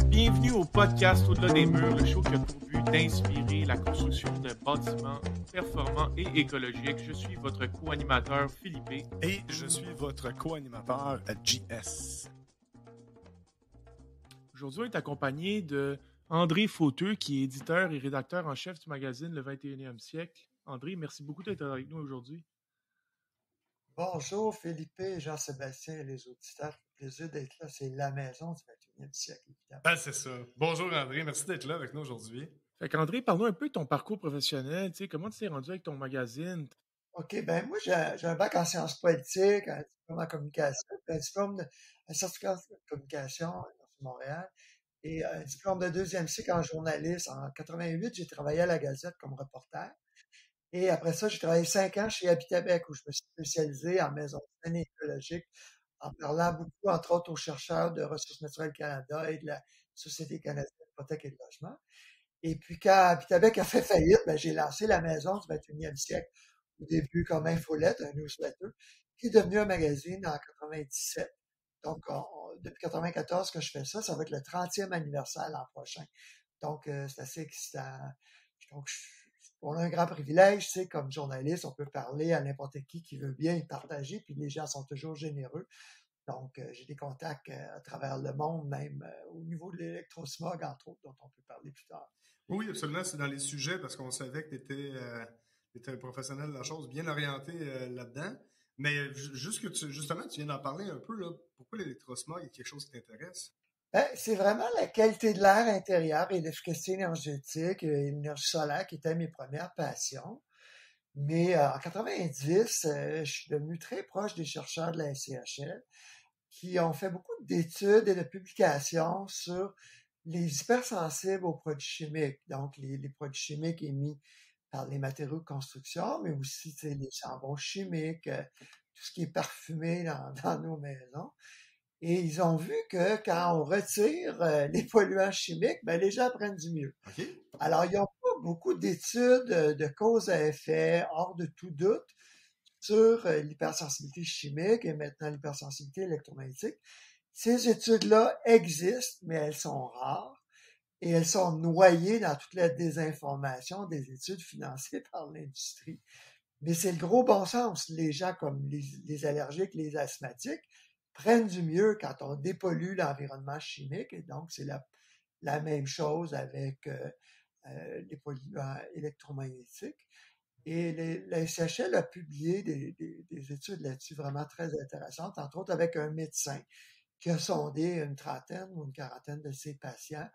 Bienvenue au podcast Au-delà des murs, le show qui a pour but d'inspirer la construction de bâtiments performants et écologiques. Je suis votre co-animateur Philippe. Et je suis votre co-animateur JS. Aujourd'hui, on est accompagné de André Fauteux, qui est éditeur et rédacteur en chef du magazine Le 21e siècle. André, merci beaucoup d'être avec nous aujourd'hui. Bonjour Philippe et Jean-Sébastien et les auditeurs. Plaisir d'être là. C'est la maison du 21e siècle, évidemment. Ah, c'est ça. Bonjour André, merci d'être là avec nous aujourd'hui. Fait qu'André, parle-nous un peu de ton parcours professionnel. Comment tu t'es rendu avec ton magazine? OK, ben moi, j'ai un bac en sciences politiques, un diplôme en communication, un certificat de communication à Montréal et un diplôme de deuxième cycle en journalisme. En 88, j'ai travaillé à la Gazette comme reporter. Et après ça, j'ai travaillé 5 ans chez Habitabec où je me suis spécialisé en maison saine et écologique en parlant beaucoup, entre autres, aux chercheurs de Ressources naturelles Canada et de la Société canadienne d'hypothèque et de logement. Et puis, quand Habitabec a fait faillite, ben, j'ai lancé la maison du 21e siècle, au début comme infolette, un newsletter, qui est devenu un magazine en 97. Donc, depuis 94 que je fais ça, ça va être le 30e anniversaire l'an prochain. Donc, c'est assez excitant. Donc, on a un grand privilège, tu sais, comme journaliste, on peut parler à n'importe qui veut bien y partager, puis les gens sont toujours généreux. Donc, j'ai des contacts à travers le monde, même au niveau de l'électrosmog, entre autres, dont on peut parler plus tard. Oui, absolument, c'est dans les sujets, parce qu'on savait que tu étais un professionnel de la chose, bien orienté là-dedans. Mais justement, tu viens d'en parler un peu, là. Pourquoi l'électrosmog est quelque chose qui t'intéresse? Ben, c'est vraiment la qualité de l'air intérieur et l'efficacité énergétique et l'énergie solaire qui étaient mes premières passions. Mais en 90, je suis devenu très proche des chercheurs de la SCHL qui ont fait beaucoup d'études et de publications sur les hypersensibles aux produits chimiques. Donc, les produits chimiques émis par les matériaux de construction, mais aussi les chambons chimiques, tout ce qui est parfumé dans nos maisons. Et ils ont vu que quand on retire les polluants chimiques, ben, les gens prennent du mieux. Okay. Alors, ils n'ont pas beaucoup d'études de cause à effet, hors de tout doute, sur l'hypersensibilité chimique et maintenant l'hypersensibilité électromagnétique. Ces études-là existent, mais elles sont rares et elles sont noyées dans toute la désinformation des études financées par l'industrie. Mais c'est le gros bon sens. Les gens comme les allergiques, les asthmatiques, prennent du mieux quand on dépollue l'environnement chimique. Et donc, c'est la même chose avec les polluants électromagnétiques. Et la SCHL a publié des études là-dessus vraiment très intéressantes, entre autres avec un médecin qui a sondé une trentaine ou une quarantaine de ses patients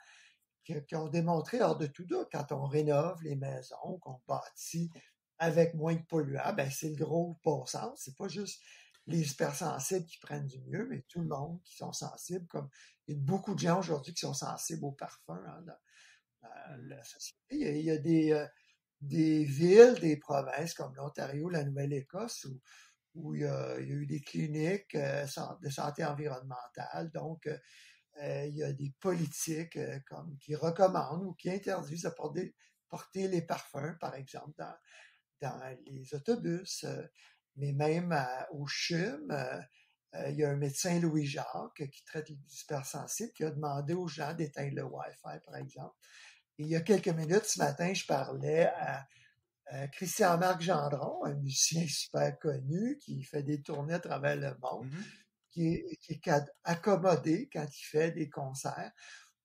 qui ont démontré hors de tout doute, quand on rénove les maisons, qu'on bâtit avec moins de polluants, ben c'est le gros bon sens. C'est pas juste les hypersensibles qui prennent du mieux, mais tout le monde qui sont sensibles, comme il y a beaucoup de gens aujourd'hui qui sont sensibles aux parfums dans la société. Il y a des villes, des provinces comme l'Ontario, la Nouvelle-Écosse, où il y a eu des cliniques de santé environnementale. Donc, il y a des politiques comme qui recommandent ou qui interdisent de porter les parfums, par exemple, dans les autobus. Mais même au CHUM, il y a un médecin, Louis Jacques, qui traite les hypersensibles, qui a demandé aux gens d'éteindre le Wi-Fi, par exemple. Et il y a quelques minutes, ce matin, je parlais à Christian-Marc Gendron, un musicien super connu qui fait des tournées à travers le monde, qui est accommodé quand il fait des concerts,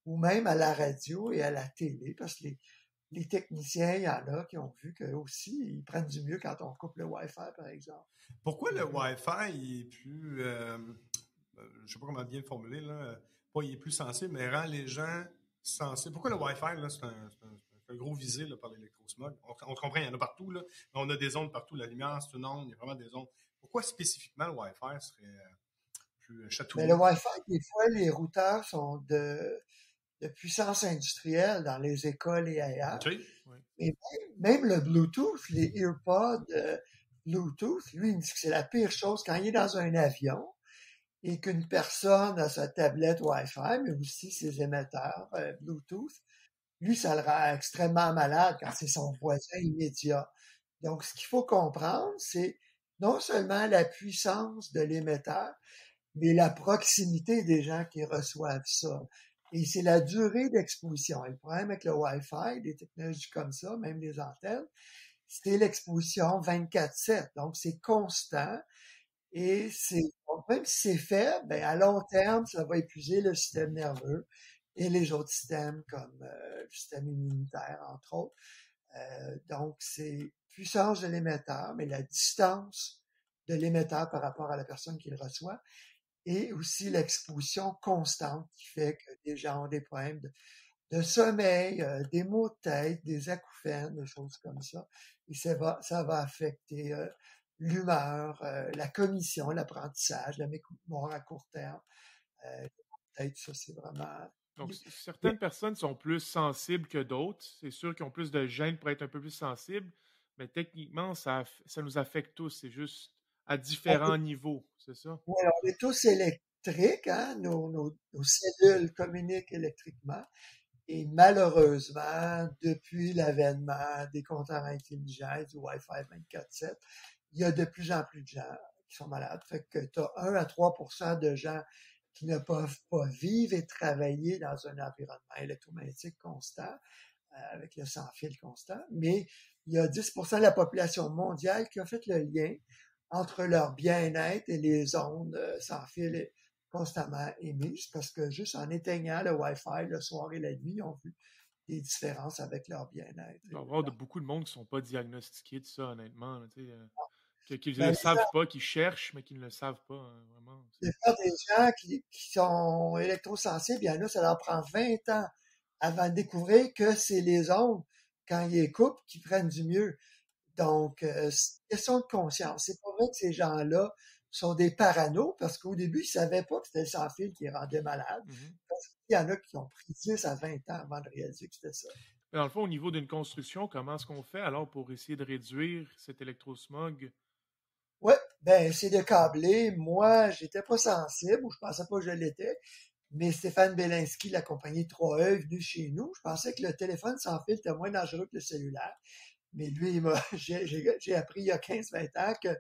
ou même à la radio et à la télé, parce que les techniciens, il y en a qui ont vu qu'eux aussi, ils prennent du mieux quand on coupe le Wi-Fi, par exemple. Pourquoi le Wi-Fi est plus, je ne sais pas comment bien le formuler, là, pas il est plus sensible, mais rend les gens sensibles. Pourquoi le Wi-Fi, là, c'est un gros visé là, par l'électrosmog? On comprend, il y en a partout, là, mais on a des ondes partout. La lumière, c'est une onde, il y a vraiment des ondes. Pourquoi spécifiquement le Wi-Fi serait plus chatouilleux? Mais le Wi-Fi, des fois, les routeurs sont de puissance industrielle dans les écoles et ailleurs. Okay. Et même le Bluetooth, les EarPods Bluetooth, lui, il dit que c'est la pire chose quand il est dans un avion et qu'une personne a sa tablette Wi-Fi, mais aussi ses émetteurs Bluetooth. Lui, ça le rend extrêmement malade quand c'est son voisin immédiat. Donc, ce qu'il faut comprendre, c'est non seulement la puissance de l'émetteur, mais la proximité des gens qui reçoivent ça. Et c'est la durée d'exposition. Et le problème avec le Wi-Fi, des technologies comme ça, même les antennes, c'est l'exposition 24/7. Donc, c'est constant. Et donc, même si c'est faible, ben, à long terme, ça va épuiser le système nerveux et les autres systèmes comme le système immunitaire, entre autres. Donc, c'est puissance de l'émetteur, mais la distance de l'émetteur par rapport à la personne qui le reçoit, et aussi l'exposition constante qui fait que des gens ont des problèmes de sommeil, des maux de tête, des acouphènes, des choses comme ça. Et ça va affecter l'humeur, la cognition, l'apprentissage, la mémoire à court terme. Peut-être ça, c'est vraiment... Donc, certaines personnes sont plus sensibles que d'autres. C'est sûr qu'ils ont plus de gènes pour être un peu plus sensibles, mais techniquement, ça nous affecte tous. C'est juste à différents niveaux, c'est ça? Oui, on est tous électriques, hein? Nos cellules communiquent électriquement. Et malheureusement, depuis l'avènement des compteurs intelligents, du Wi-Fi 24/7, il y a de plus en plus de gens qui sont malades. Fait que tu as 1 à 3% de gens qui ne peuvent pas vivre et travailler dans un environnement électromagnétique constant, avec le sans-fil constant, mais il y a 10% de la population mondiale qui a fait le lien entre leur bien-être et les ondes sans fil constamment émises, parce que juste en éteignant le Wi-Fi le soir et la nuit, ils ont vu des différences avec leur bien-être. Il va y avoir beaucoup de monde qui ne sont pas diagnostiqués de ça, honnêtement. Là, qui ne Ben, le savent pas, qui cherchent, mais qui ne le savent pas, hein, vraiment. Des fois, des gens qui sont électrosensibles, il y en a, ça leur prend 20 ans avant de découvrir que c'est les ondes, quand ils les coupent, qui prennent du mieux. Donc, c'est une question de conscience. C'est pas vrai que ces gens-là sont des paranos, parce qu'au début, ils savaient pas que c'était le sans-fil qui les rendait malades. Parce qu'il y en a qui ont pris 10 à 20 ans avant de réaliser que c'était ça. Dans le fond, au niveau d'une construction, comment est-ce qu'on fait alors pour essayer de réduire cet électrosmog? Ouais, ben, c'est de câbler. Moi, j'étais pas sensible, ou je pensais pas que je l'étais. Mais Stéphane Belinski, la compagnie 3E, est venu chez nous. Je pensais que le téléphone sans fil était moins dangereux que le cellulaire. Mais lui, j'ai appris il y a 15-20 ans que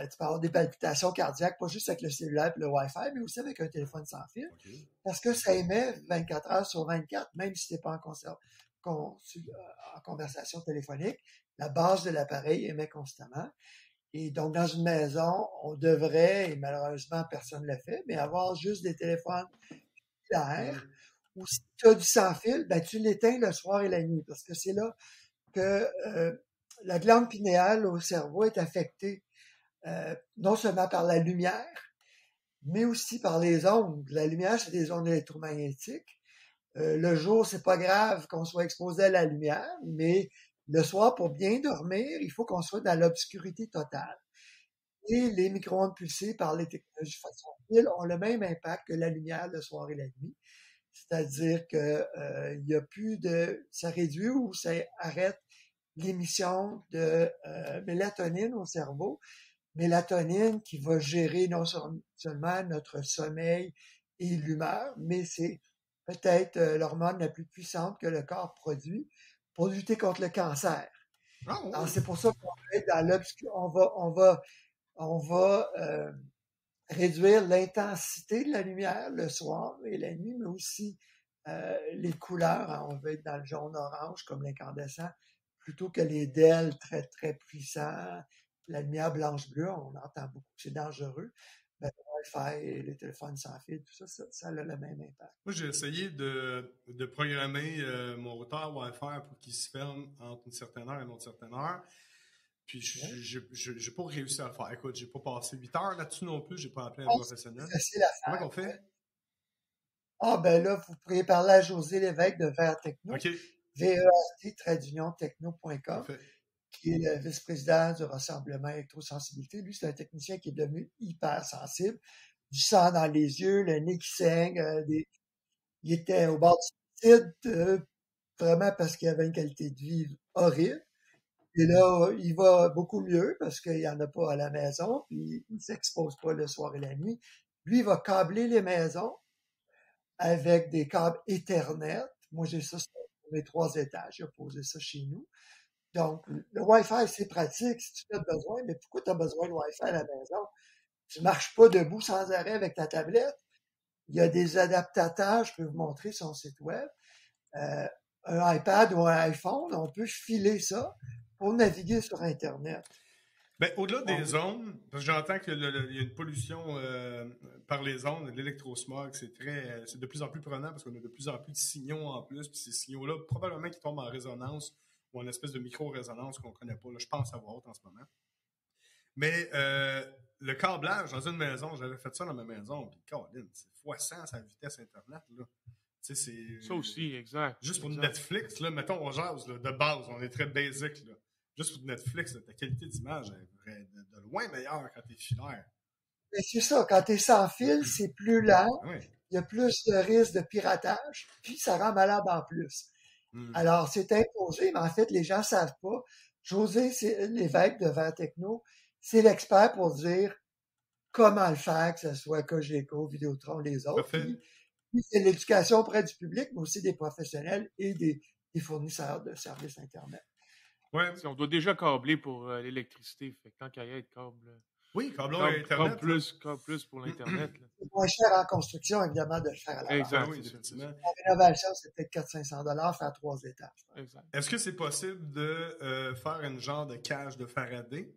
tu peux avoir des palpitations cardiaques, pas juste avec le cellulaire et le Wi-Fi, mais aussi avec un téléphone sans fil. Okay. Parce que ça émet 24 heures sur 24, même si tu n'es pas en conversation téléphonique. La base de l'appareil émet constamment. Et donc, dans une maison, on devrait, et malheureusement, personne ne le fait, mais avoir juste des téléphones filaires. Ou si tu as du sans-fil, ben, tu l'éteins le soir et la nuit, parce que c'est là que la glande pinéale au cerveau est affectée non seulement par la lumière, mais aussi par les ondes. La lumière, c'est des ondes électromagnétiques. Le jour, c'est pas grave qu'on soit exposé à la lumière, mais le soir, pour bien dormir, il faut qu'on soit dans l'obscurité totale. Et les micro-ondes pulsées par les technologies façon fil ont le même impact que la lumière le soir et la nuit. C'est-à-dire que il y a plus de... Ça réduit ou ça arrête l'émission de mélatonine au cerveau. Mélatonine qui va gérer non seulement notre sommeil et l'humeur, mais c'est peut-être l'hormone la plus puissante que le corps produit pour lutter contre le cancer. Oh, oui. Alors, c'est pour ça qu'on va être dans l'obscur. On va réduire l'intensité de la lumière le soir et la nuit, mais aussi les couleurs. Hein, on va être dans le jaune-orange comme l'incandescent, plutôt que les DEL très, très puissants. La lumière blanche-bleue, on entend beaucoup, c'est dangereux. Ben, le Wi-Fi et les téléphones sans fil, tout ça, ça a le même impact. Moi, j'ai essayé de programmer mon routeur Wi-Fi pour qu'il se ferme entre une certaine heure et une autre certaine heure. Puis, j'ai pas réussi à le faire. Écoute, j'ai pas passé 8 heures là-dessus non plus. J'ai pas appelé un professionnel. C'est facile à faire. Comment on fait? Ah, ben là, vous pourriez parler à José Lévesque de Vert Techno. OK. VERT-techno.com, qui est le vice-président du Rassemblement électrosensibilité. Lui, c'est un technicien qui est devenu hyper sensible. Du sang dans les yeux, le nez qui saigne. Il était au bord du suicide, vraiment parce qu'il avait une qualité de vie horrible. Et là, il va beaucoup mieux parce qu'il n'y en a pas à la maison, puis il ne s'expose pas le soir et la nuit. Lui, il va câbler les maisons avec des câbles Ethernet. Moi, j'ai ça sur mes 3 étages. J'ai posé ça chez nous. Donc, le Wi-Fi, c'est pratique si tu as besoin, mais pourquoi tu as besoin de Wi-Fi à la maison? Tu marches pas debout sans arrêt avec ta tablette. Il y a des adaptateurs, je peux vous montrer sur son site web. Un iPad ou un iPhone, on peut filer ça pour naviguer sur Internet. Ben, au-delà des ondes, parce que j'entends qu'il y a une pollution par les ondes, l'électrosmog, c'est de plus en plus prenant parce qu'on a de plus en plus de signaux en plus, puis ces signaux-là, probablement qui tombent en résonance ou en espèce de micro-résonance qu'on ne connaît pas. Là, je pense avoir en ce moment. Mais le câblage dans une maison, j'avais fait ça dans ma maison, puis Colin, c'est x100 sa vitesse Internet, là. Tu sais, c'est... Ça aussi, exact. Juste pour exact. Netflix, là, mettons, on jase, là, de base, on est très basic, là. Juste pour Netflix, là, ta qualité d'image est de loin meilleure quand t'es filaire. Mais c'est ça, quand tu es sans fil, c'est plus lent, Oui. il y a plus de risque de piratage, puis ça rend malade en plus. Alors, c'est imposé, mais en fait, les gens ne savent pas. José Lévesque de Vert Techno, c'est l'expert pour dire comment le faire, que ce soit Cogeco, Vidéotron, les autres. Puis c'est l'éducation auprès du public, mais aussi des professionnels et des fournisseurs de services Internet. Ouais. On doit déjà câbler pour l'électricité. Fait que tant qu'à y être, câble. Oui, câble Internet. Câble plus pour l'Internet. C'est moins cher en construction, évidemment, de le faire à la Exact. base. Oui, effectivement. En rénovation, c'est peut-être 400-500 faire 3 étages. Exact. Est-ce que c'est possible de faire une genre de cage de Faraday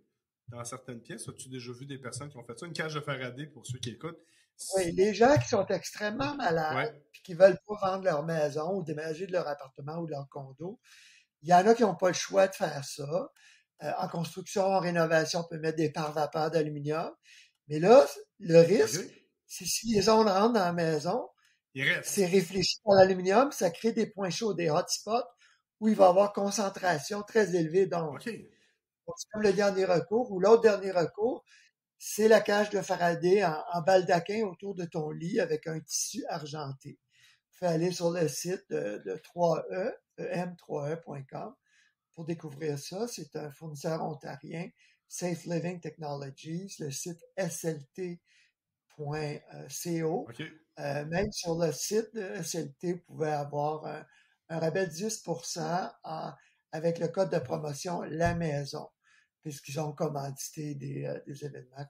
dans certaines pièces? As-tu déjà vu des personnes qui ont fait ça? Une cage de Faraday, pour ceux qui écoutent. Oui, les gens qui sont extrêmement malades et qui ne veulent pas vendre leur maison ou déménager de leur appartement ou de leur condo, il y en a qui n'ont pas le choix de faire ça. En construction, en rénovation, on peut mettre des pare-vapeurs d'aluminium. Mais là, le risque, c'est si les ondes rentrent dans la maison, c'est réfléchi par l'aluminium, ça crée des points chauds, des hotspots, où il va y avoir concentration très élevée d'ondes. Donc, c'est comme le dernier recours. Ou l'autre dernier recours, c'est la cage de Faraday en baldaquin autour de ton lit avec un tissu argenté. Tu peux aller sur le site de 3E, em3e.com, pour découvrir ça. C'est un fournisseur ontarien, Safe Living Technologies, le site slt.co. Même sur le site de SLT, vous pouvez avoir un rabais de 10% avec le code de promotion La Maison, puisqu'ils ont commandité des événements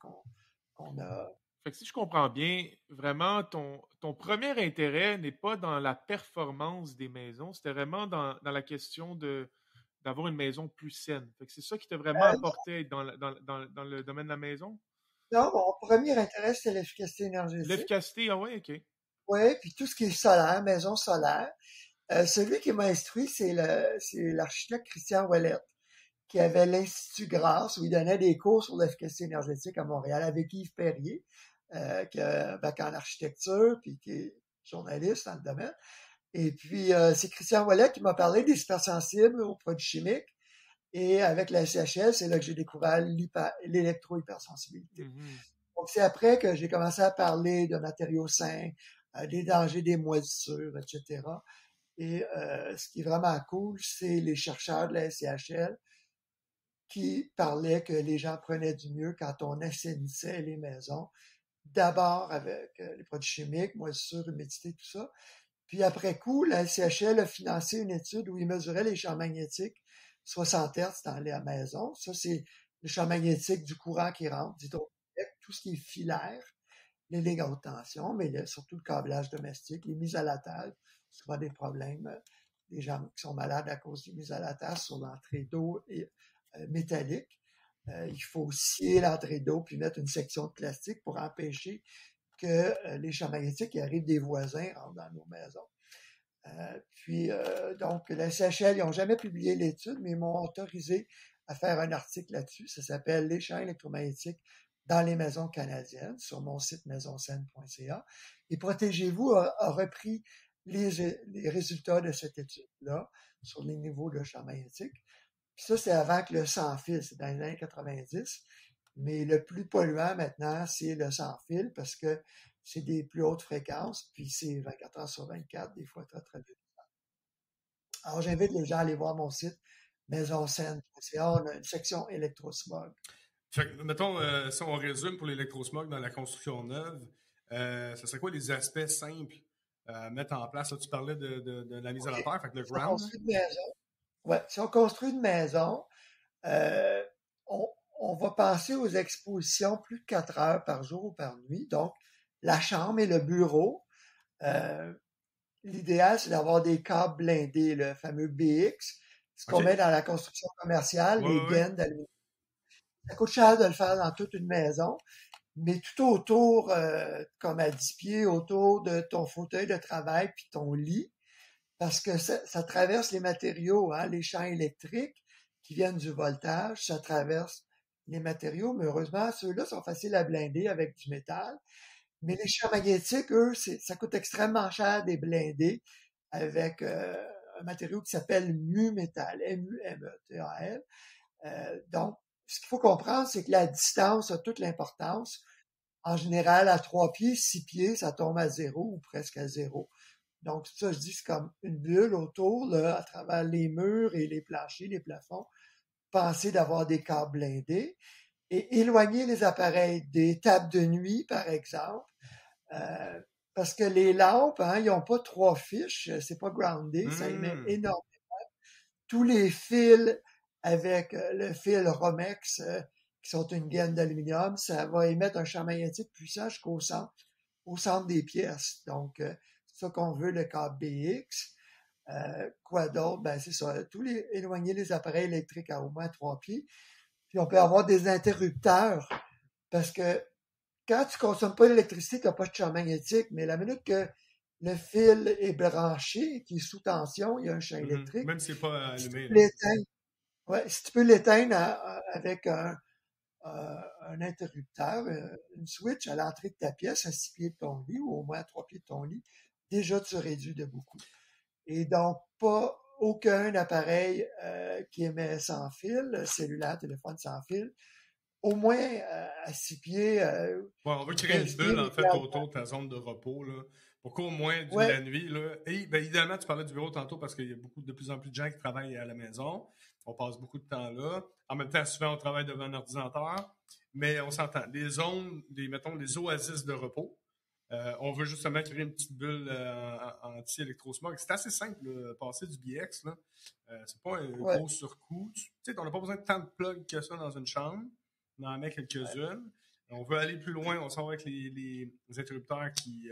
qu'on a. Fait que si je comprends bien, vraiment, ton premier intérêt n'est pas dans la performance des maisons, c'était vraiment dans la question d'avoir une maison plus saine. Fait que c'est ça qui t'a vraiment apporté dans le domaine de la maison? Non, mon premier intérêt, c'était l'efficacité énergétique. L'efficacité, ah ouais, OK. Oui, puis tout ce qui est solaire, maison solaire. Celui qui m'a instruit, c'est l'architecte Christian Ouellette, qui avait l'Institut Grasse, où il donnait des cours sur l'efficacité énergétique à Montréal avec Yves Perrier, qui a un bac en architecture, puis qui est journaliste dans le domaine. Et puis, c'est Christian Ouellette qui m'a parlé des hypersensibles aux produits chimiques. Et avec la SCHL, c'est là que j'ai découvert l'électro-hypersensibilité. Donc, c'est après que j'ai commencé à parler de matériaux sains, des dangers des moisissures, etc. Et ce qui est vraiment cool, c'est les chercheurs de la SCHL qui parlaient que les gens prenaient du mieux quand on assainissait les maisons. D'abord avec les produits chimiques, moisissures, humidité, tout ça. Puis après coup, la SCHL a financé une étude où ils mesuraient les champs magnétiques 60 Hz dans la maison. Ça, c'est le champ magnétique du courant qui rentre, tout ce qui est filaire, les lignes à haute tension, mais surtout le câblage domestique, les mises à la table, souvent des problèmes, des gens qui sont malades à cause des mises à la table sur l'entrée d'eau métallique. Il faut scier l'entrée d'eau puis mettre une section de plastique pour empêcher que les champs magnétiques qui arrivent des voisins rentrent dans nos maisons. Donc, la SCHL, ils n'ont jamais publié l'étude, mais ils m'ont autorisé à faire un article là-dessus. Ça s'appelle « Les champs électromagnétiques dans les maisons canadiennes » sur mon site maisonssaine.ca. Et Protégez-vous a repris les résultats de cette étude-là sur les niveaux de champs magnétiques. Puis ça, c'est avant que le sans-fil, c'est dans les années 90. Mais le plus polluant maintenant, c'est le sans-fil parce que c'est des plus hautes fréquences, puis c'est 24 heures sur 24, des fois très, très vite. Alors, j'invite les gens à aller voir mon site maisonssaine.ca. On a une section électrosmog. Fait que, mettons, si on résume pour l'électrosmog dans la construction neuve, ce serait quoi les aspects simples à mettre en place? Là, tu parlais de la mise à la terre, fait que le ground. Ouais, si on construit une maison, euh, on, on va penser aux expositions plus de 4 heures par jour ou par nuit. Donc, la chambre et le bureau. euh, L'idéal, c'est d'avoir des câbles blindés, le fameux BX, ce qu'on met OK. dans la construction commerciale, Ouais, les ouais, ouais. gaines d'aluminium. Ça coûte cher de le faire dans toute une maison, mais tout autour, comme à 10 pieds, autour de ton fauteuil de travail puis ton lit, parce que ça traverse les matériaux, hein, les champs électriques qui viennent du voltage, ça traverse les matériaux, mais heureusement, ceux-là sont faciles à blinder avec du métal. Mais les champs magnétiques, eux, ça coûte extrêmement cher des blindés avec un matériau qui s'appelle mu-métal, M-U-M-E-T-A-L. Donc, ce qu'il faut comprendre, c'est que la distance a toute l'importance. En général, à 3 pieds, 6 pieds, ça tombe à zéro ou presque à zéro. Donc, ça, je dis, c'est comme une bulle autour, là, à travers les murs et les planchers, les plafonds. Pensez d'avoir des câbles blindés et éloigner les appareils des tables de nuit, par exemple, euh, parce que les lampes, hein, ils n'ont pas 3 fiches, c'est pas groundé, ça émet énormément. Tous les fils avec le fil Romex, qui sont une gaine d'aluminium, ça va émettre un champ magnétique puissant jusqu'au centre, au centre des pièces. Donc, c'est ça qu'on veut, le câble BX. Quoi d'autre? Ben, c'est ça. Éloigner les appareils électriques à au moins 3 pieds. Puis on peut avoir des interrupteurs parce que quand tu consommes pas d'électricité, tu n'as pas de champ magnétique, mais la minute que le fil est branché, qui est sous tension, il y a un champ électrique. Même si c'est pas Si tu allumé, peux là. l'éteindre, ouais, si tu peux l'éteindre avec un interrupteur, une switch à l'entrée de ta pièce, à 6 pieds de ton lit, ou au moins à 3 pieds de ton lit, déjà tu réduis de beaucoup. Et donc, pas aucun appareil qui émet sans fil, cellulaire, téléphone sans fil, au moins à 6 pieds, Ouais, on veut créer 15 une pieds, bulle, mais en fait, autour de ta zone de repos, là, pour qu'au moins, la ouais, nuit, là, et, ben, idéalement, tu parlais du bureau tantôt parce qu'il y a de plus en plus de gens qui travaillent à la maison. On passe beaucoup de temps là. En même temps, souvent, on travaille devant un ordinateur. Mais on s'entend. Des zones, mettons, des oasis de repos. On veut justement créer une petite bulle anti-électrosmog. C'est assez simple, là, passer du BX, là. C'est pas un ouais, gros surcoût. Tu sais, on n'a pas besoin de tant de plugs que ça dans une chambre. On en met quelques-unes. On veut aller plus loin, on s'en va avec les interrupteurs qui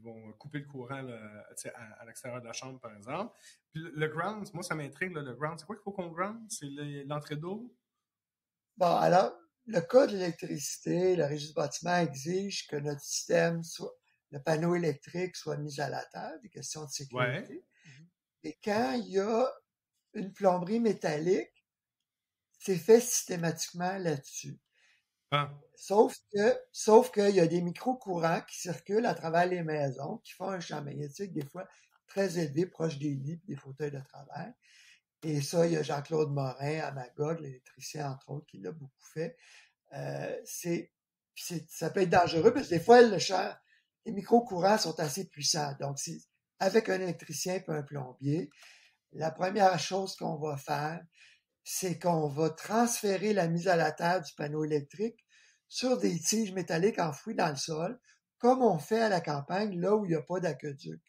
vont couper le courant là, à l'extérieur de la chambre, par exemple. Puis le ground, moi, ça m'intrigue, là, le ground. C'est quoi qu'il faut qu'on ground? C'est l'entrée d'eau? bon, alors, le code de l'électricité, le régie du bâtiment exige que notre système soit, le panneau électrique soit mis à la terre, des questions de Ouais. sécurité. Et quand il y a une plomberie métallique, c'est fait systématiquement là-dessus. Ah, Sauf qu'il y a des micro-courants qui circulent à travers les maisons, qui font un champ magnétique, des fois très élevé, proche des lits, des fauteuils de travail. Et ça, il y a Jean-Claude Morin à Magog, l'électricien, entre autres, qui l'a beaucoup fait. Euh, c'est, ça peut être dangereux parce que des fois, les micro-courants sont assez puissants. Donc, avec un électricien et un plombier, la première chose qu'on va faire, c'est qu'on va transférer la mise à la terre du panneau électrique sur des tiges métalliques enfouies dans le sol, comme on fait à la campagne, là où il n'y a pas d'aqueduc.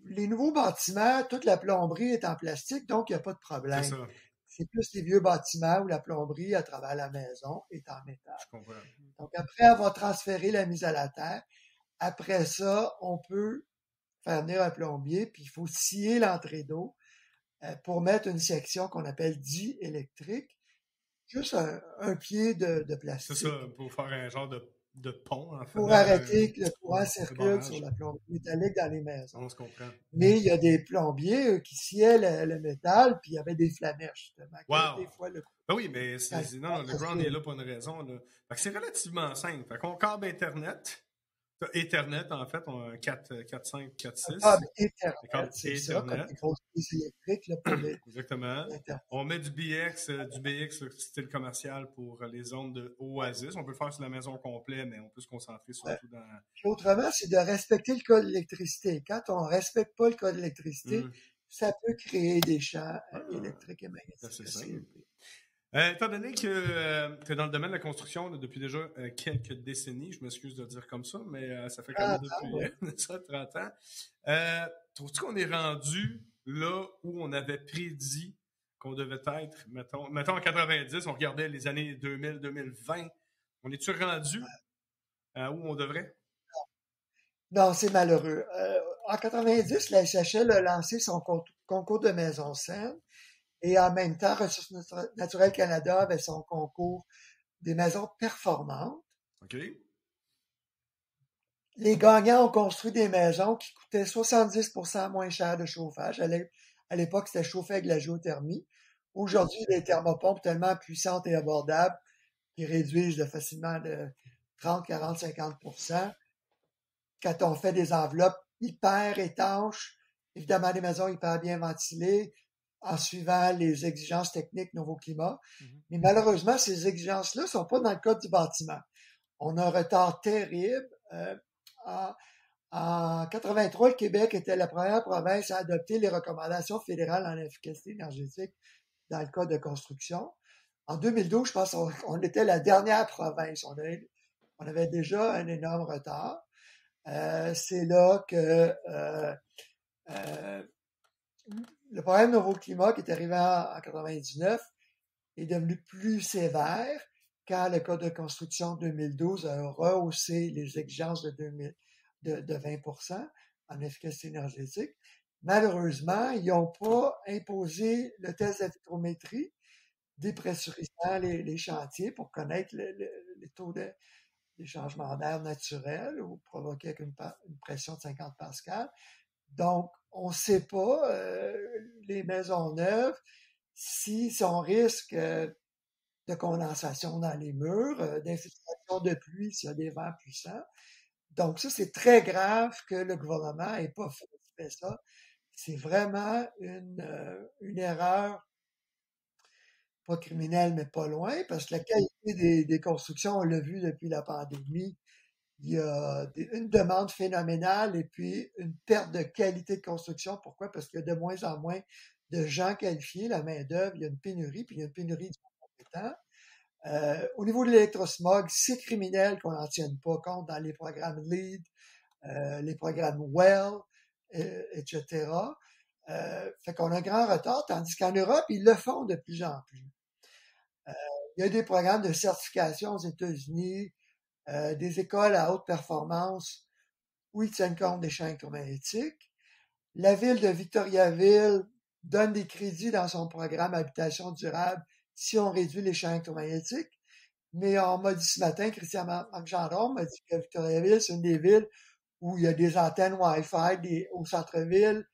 Les nouveaux bâtiments, toute la plomberie est en plastique, donc il n'y a pas de c'est problème. ça. C'est plus les vieux bâtiments où la plomberie, à travers la maison, est en métal. Je comprends. Donc, après avoir transféré la mise à la terre, après ça, on peut faire venir un plombier, puis il faut scier l'entrée d'eau pour mettre une section qu'on appelle diélectrique, juste un pied de C'est ça, plastique, pour faire un genre de pont, en fait, pour un arrêter que le petit courant pont de circule sur barrage. la plomberie métallique dans les maisons. On se comprend. Mais il y a des plombiers qui sciaient le métal, puis il y avait des flamèches, justement, que des Wow! fois, Ben oui, mais quand non, le ça ground est là pour une raison. Là. Fait que c'est relativement simple. Fait qu'on câble Internet. T'as Ethernet, en fait, on a un 4.5, un 4.6. câble Le câble Ethernet, c'est ça, comme Ethernet. des grosses prises électriques là, pour Exactement. l'Internet. On met du BX style commercial pour les zones de Oasis. On peut le faire sur la maison complète, mais on peut se concentrer Ouais. surtout dans. Puis autrement, c'est de respecter le code d'électricité. Quand on ne respecte pas le code d'électricité, ça peut créer des champs électriques et magnétiques C'est assez ça. élevés. Étant donné que dans le domaine de la construction, là, depuis déjà quelques décennies, je m'excuse de le dire comme ça, mais ça fait quand même depuis Ouais. ça, 30 ans, trouves-tu qu'on est rendu là où on avait prédit qu'on devait être, mettons en 90, on regardait les années 2000, 2020. On est-tu rendu à où on devrait? Non, c'est malheureux. En 90, la SHL a lancé son concours de maisons saines et en même temps, Ressources naturelles Canada avait son concours des maisons performantes. OK. Les gagnants ont construit des maisons qui coûtaient 70% moins cher de chauffage. À l'époque, c'était chauffé avec la géothermie. Aujourd'hui, des thermopompes tellement puissantes et abordables qui réduisent facilement de 30, 40, 50%. Quand on fait des enveloppes hyper étanches, évidemment des maisons hyper bien ventilées, en suivant les exigences techniques Nouveau Climat. Mais malheureusement, ces exigences-là ne sont pas dans le code du bâtiment. On a un retard terrible. En 83, le Québec était la première province à adopter les recommandations fédérales en efficacité énergétique dans le code de construction. En 2012, je pense qu'on était la dernière province. On avait déjà un énorme retard. C'est là que le problème Nouveau Climat qui est arrivé en 99 est devenu plus sévère quand le Code de construction 2012 a rehaussé les exigences de 20% en efficacité énergétique. Malheureusement, ils n'ont pas imposé le test de vitrométrie dépressurisant les chantiers pour connaître les taux des changements d'air naturels ou provoqués avec une pression de 50 pascal. Donc, on ne sait pas, les maisons neuves, si son risque de condensation dans les murs, d'infiltration de pluie s'il y a des vents puissants. Donc, ça, c'est très grave que le gouvernement n'ait pas fait ça. C'est vraiment une erreur, pas criminelle, mais pas loin, parce que la qualité des constructions, on l'a vu depuis la pandémie, il y a une demande phénoménale et puis une perte de qualité de construction. Pourquoi? Parce qu'il y a de moins en moins de gens qualifiés, la main-d'œuvre, il y a une pénurie, puis il y a une pénurie de compétents. Au niveau de l'électrosmog, c'est criminel qu'on n'en tienne pas compte dans les programmes LEED, les programmes WELL, etc. Fait qu'on a un grand retard, tandis qu'en Europe, ils le font de plus en plus. Il y a des programmes de certification aux États-Unis, des écoles à haute performance où ils tiennent compte des champs électromagnétiques. La ville de Victoriaville donne des crédits dans son programme Habitation durable si on réduit les champs électromagnétiques. Mais on m'a dit ce matin, Christian Marc-Gendron m'a dit que Victoriaville, c'est une des villes où il y a des antennes Wi-Fi au centre-ville,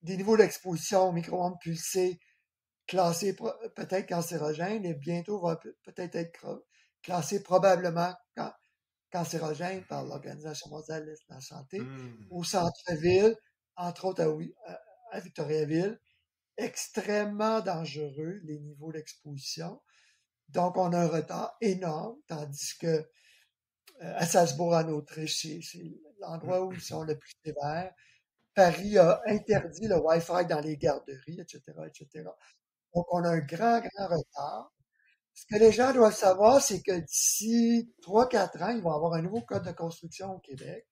des niveaux d'exposition aux micro-ondes pulsées classés peut-être cancérogènes et bientôt va peut-être être classé probablement cancérogène par l'Organisation mondiale de la santé, au centre-ville, entre autres à Victoriaville, extrêmement dangereux, les niveaux d'exposition. Donc, on a un retard énorme, tandis que à Salzbourg, en Autriche, c'est l'endroit où ils sont le plus sévères. Paris a interdit le Wi-Fi dans les garderies, etc., etc. Donc, on a un grand, grand retard. Ce que les gens doivent savoir, c'est que d'ici 3-4 ans, ils vont avoir un nouveau code de construction au Québec.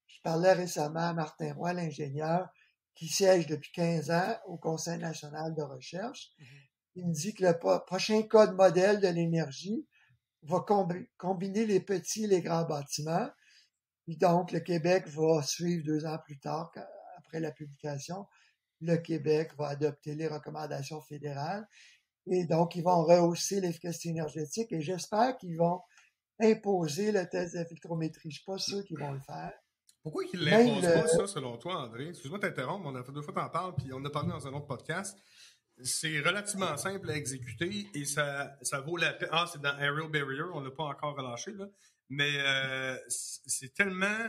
Je parlais récemment à Martin Roy, l'ingénieur, qui siège depuis 15 ans au Conseil national de recherche. Il me dit que le prochain code modèle de l'énergie va combiner les petits et les grands bâtiments. Et donc, le Québec va suivre 2 ans plus tard, après la publication. Le Québec va adopter les recommandations fédérales. Et donc, ils vont rehausser l'efficacité énergétique et j'espère qu'ils vont imposer le test de filtrométrie. Je ne suis pas sûr qu'ils vont le faire. Pourquoi ils ne l'imposent pas, ça, selon toi, André? Excuse-moi de t'interrompre, on a fait 2 fois t'en parles, puis on en a parlé dans un autre podcast. C'est relativement simple à exécuter et ça vaut la peine. Ah, c'est dans Aerial Barrier, on ne l'a pas encore relâché, là. Mais c'est tellement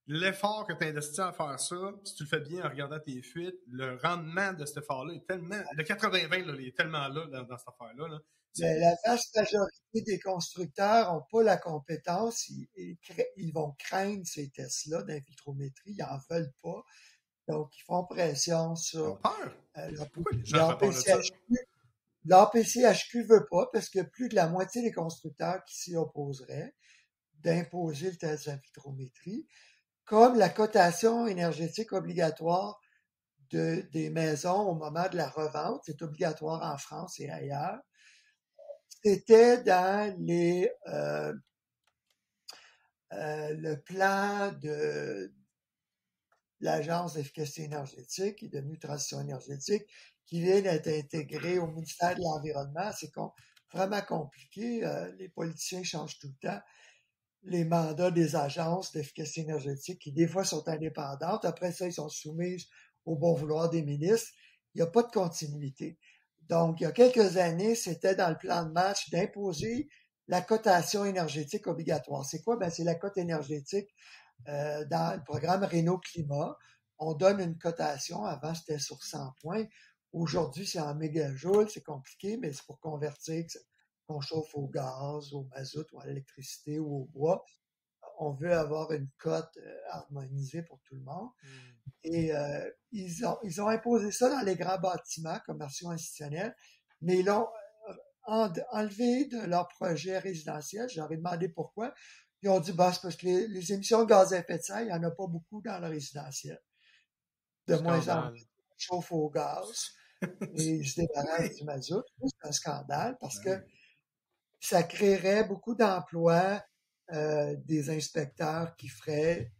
l'effort que tu investis à faire ça, si tu le fais bien en regardant tes fuites, le rendement de cet effort-là est tellement. Le 80-20, là, il est tellement là dans cette affaire-là. Là. La vaste majorité des constructeurs n'ont pas la compétence. Ils vont craindre ces tests-là d'infiltrométrie. Ils n'en veulent pas. Donc, ils font pression sur l'APCHQ. L'APCHQ ne veut pas parce que plus de la moitié des constructeurs qui s'y opposeraient d'imposer le test d'infiltrométrie. Comme la cotation énergétique obligatoire des maisons au moment de la revente. C'est obligatoire en France et ailleurs. C'était dans le plan de l'Agence d'efficacité énergétique, qui est devenue Transition énergétique, qui vient d'être intégrée au ministère de l'Environnement. C'est vraiment compliqué. Les politiciens changent tout le temps les mandats des agences d'efficacité énergétique, qui des fois sont indépendantes. Après ça, ils sont soumis au bon vouloir des ministres. Il n'y a pas de continuité. Donc, il y a quelques années, c'était dans le plan de match d'imposer la cotation énergétique obligatoire. C'est quoi? Ben, c'est la cote énergétique dans le programme Réno-Climat. On donne une cotation. Avant, c'était sur 100 points. Aujourd'hui, c'est en mégajoules. C'est compliqué, mais c'est pour convertir qu'on chauffe au gaz, au mazout, ou à l'électricité ou au bois. On veut avoir une cote harmonisée pour tout le monde. Et ils ont imposé ça dans les grands bâtiments commerciaux institutionnels, mais ils l'ont enlevé de leur projet résidentiel. J'aurais demandé pourquoi. Ils ont dit, bah, c'est parce que les émissions de gaz à effet de serre, il n'y en a pas beaucoup dans le résidentiel. De moins en moins, on chauffe au gaz et ils se débarrassent du mazout. C'est un scandale parce que ça créerait beaucoup d'emplois des inspecteurs qui feraient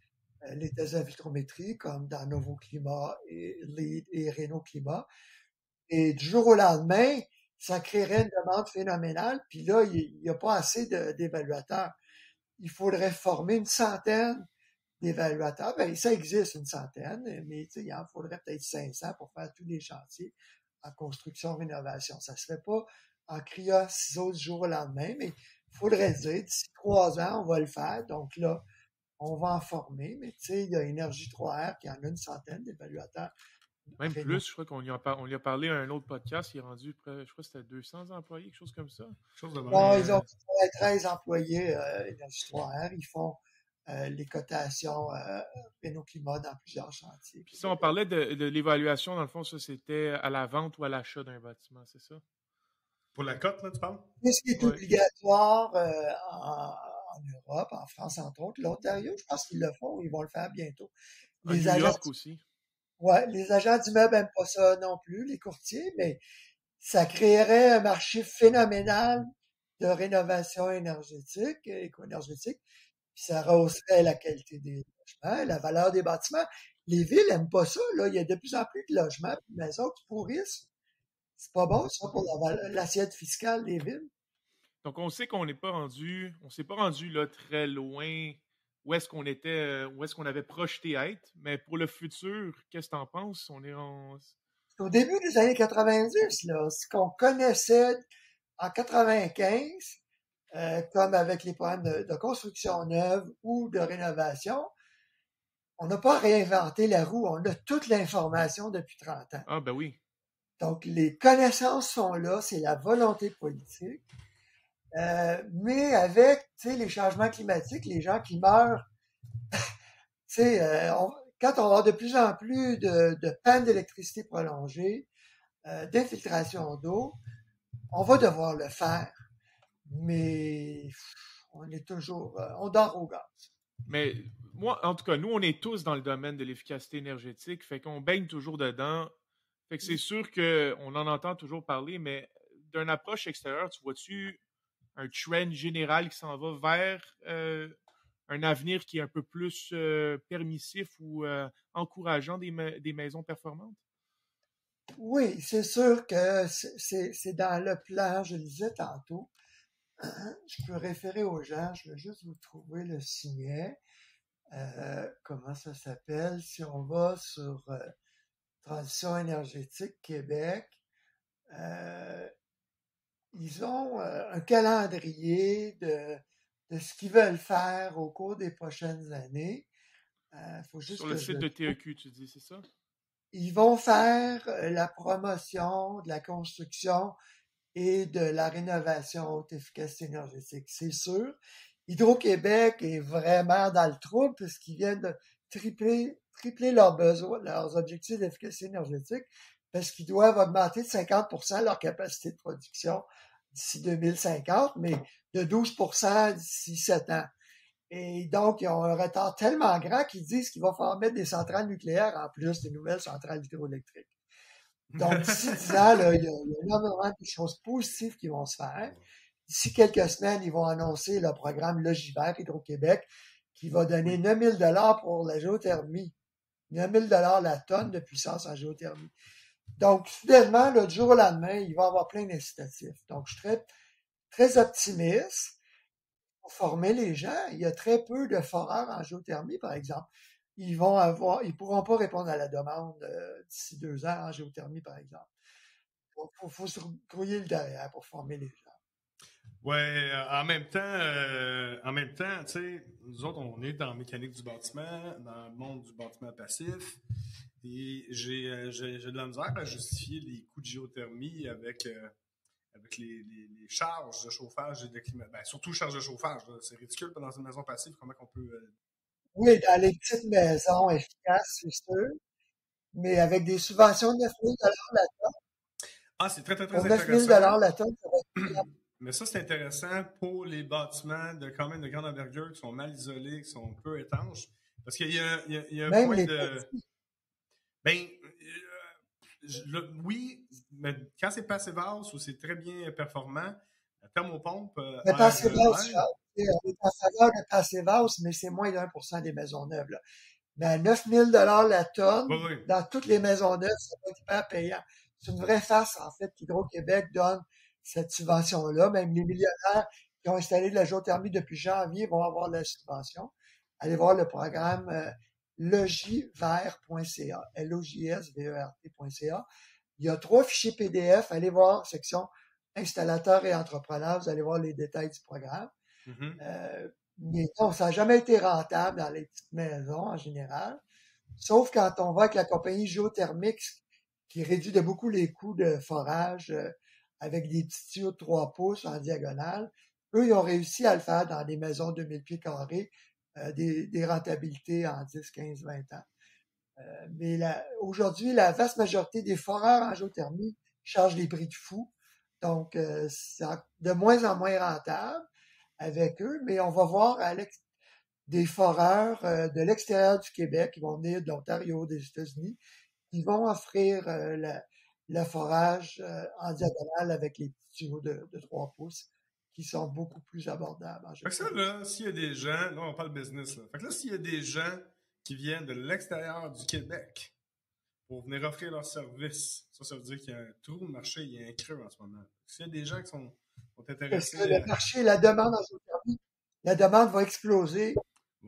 les tests de vitrométrie, comme dans Novo Climat et Renault Climat. Et du jour au lendemain, ça créerait une demande phénoménale. Puis là, il n'y a pas assez d'évaluateurs. Il faudrait former une centaine d'évaluateurs. Ben, ça existe, une centaine, mais il en faudrait peut-être 500 pour faire tous les chantiers en construction, rénovation. Ça se fait pas en criant ciseaux du jour au lendemain, mais il faudrait dire, d'ici 3 ans, on va le faire. Donc là, on va en former, mais tu sais, il y a Énergie 3R qui en a une centaine d'évaluateurs. Même plus, je crois qu'on lui a parlé à un autre podcast, il est rendu près, je crois que c'était 200 employés, quelque chose comme ça. Bon, ils ont 13 employés, Énergie 3R, ils font les cotations Renault Climat dans plusieurs chantiers. Puis si on parlait de l'évaluation, dans le fond, ça c'était à la vente ou à l'achat d'un bâtiment, c'est ça? Pour la cote, là, tu parles? C'est ce qui est obligatoire en Europe, en France, entre autres. L'Ontario, je pense qu'ils le font, ils vont le faire bientôt. New York aussi. Ouais, les agents d'immeubles n'aiment pas ça non plus, les courtiers, mais ça créerait un marché phénoménal de rénovation énergétique, éco-énergétique, puis ça rehausserait la qualité des logements, la valeur des bâtiments. Les villes n'aiment pas ça, là. Il y a de plus en plus de logements, de maisons qui pourrissent. C'est pas bon, ça, pour l'assiette fiscale des villes. Donc, on sait qu'on s'est pas rendu là très loin où est-ce qu'on était, où est-ce qu'on avait projeté être, mais pour le futur, qu'est-ce que t'en penses? C'est au début des années 90, là, ce qu'on connaissait en 95, comme avec les problèmes de construction neuve ou de rénovation, on n'a pas réinventé la roue, on a toute l'information depuis 30 ans. Ah, ben oui. Donc, les connaissances sont là, c'est la volonté politique. Mais avec les changements climatiques, les gens qui meurent, quand on va avoir de plus en plus de pannes d'électricité prolongées, d'infiltration d'eau, on va devoir le faire. Mais on est toujours, on dort au gaz. Mais moi, en tout cas, nous, on est tous dans le domaine de l'efficacité énergétique, fait qu'on baigne toujours dedans. Fait que c'est sûr qu'on en entend toujours parler, mais d'une approche extérieure, tu vois-tu un trend général qui s'en va vers un avenir qui est un peu plus permissif ou encourageant des maisons performantes? Oui, c'est sûr que c'est dans le plan, je le disais tantôt. Je peux référer aux gens, je vais juste vous trouver le signet. Comment ça s'appelle? Si on va sur Transition énergétique Québec, ils ont un calendrier de ce qu'ils veulent faire au cours des prochaines années. Faut juste sur le site de TEQ, tu dis, c'est ça? Ils vont faire la promotion de la construction et de la rénovation haute efficacité énergétique, c'est sûr. Hydro-Québec est vraiment dans le trouble puisqu'ils viennent de tripler leurs besoins, leurs objectifs d'efficacité énergétique, parce qu'ils doivent augmenter de 50% leur capacité de production d'ici 2050, mais de 12% d'ici 7 ans. Et donc, ils ont un retard tellement grand qu'ils disent qu'il va falloir mettre des centrales nucléaires en plus des nouvelles centrales hydroélectriques. Donc, d'ici 10 ans, là, il y a énormément de choses positives qui vont se faire. D'ici quelques semaines, ils vont annoncer le programme Logivert Hydro-Québec qui va donner 9 000 $ pour la géothermie. 9 000 $ la tonne de puissance en géothermie. Donc, soudainement, là, du jour au lendemain, il va y avoir plein d'incitatifs. Donc, je suis très, très optimiste pour former les gens. Il y a très peu de foreurs en géothermie, par exemple. Ils pourront pas répondre à la demande d'ici 2 ans en géothermie, par exemple. Donc, faut se grouiller le derrière pour former les gens. Ouais, en même temps, tu sais, nous autres, on est dans la mécanique du bâtiment, dans le monde du bâtiment passif, et j'ai de la misère à justifier les coûts de géothermie avec les charges de chauffage et de climat. Ben, surtout charges de chauffage, là. C'est ridicule dans une maison passive, comment on peut. Oui, dans les petites maisons efficaces, c'est sûr, mais avec des subventions de 9 000 $ la tonne. Ah, c'est très, très, très Pour 9 000 intéressant. $ la tonne, ça va être Mais ça, c'est intéressant pour les bâtiments de quand même de grande envergure qui sont mal isolés, qui sont peu étanches. Parce qu'il y a un même point les de. petits. Ben, oui, mais quand c'est passive house ou c'est très bien performant, la thermopompe. Mais passive house, on est en faveur de passive house, mais c'est moins d'1% des maisons neuves, là. Mais à 9 000 $ la tonne, Oui, oui. dans toutes les maisons neuves, ça va être hyper payant. C'est une vraie farce, en fait, qu'Hydro-Québec donne cette subvention-là. Même les millionnaires qui ont installé de la géothermie depuis janvier vont avoir la subvention. Allez voir le programme logivert.ca, LOJSVERT.ca. Il y a 3 fichiers PDF. Allez voir, section installateurs et entrepreneurs. Vous allez voir les détails du programme. Mais non, ça n'a jamais été rentable dans les petites maisons en général. Sauf quand on va avec la compagnie géothermique qui réduit de beaucoup les coûts de forage avec des petits tuyaux de 3 pouces en diagonale. Eux, ils ont réussi à le faire dans des maisons de 1000 pieds carrés, des rentabilités en 10, 15, 20 ans. Mais aujourd'hui, la vaste majorité des foreurs en géothermie chargent des prix de fou. Donc, c'est de moins en moins rentable avec eux, mais on va voir des foreurs de l'extérieur du Québec qui vont venir de l'Ontario, des États-Unis, qui vont offrir le forage en diagonale avec les petits tuyaux de 3 pouces qui sont beaucoup plus abordables. Fait que ça, là, s'il y a des gens, là, on parle business, là. Fait que là, s'il y a des gens qui viennent de l'extérieur du Québec pour venir offrir leurs services, ça veut dire qu'il y a un trou de marché, il y a un creux en ce moment. S'il y a des gens qui sont intéressés. Parce que le marché, la demande en géothermie, la demande va exploser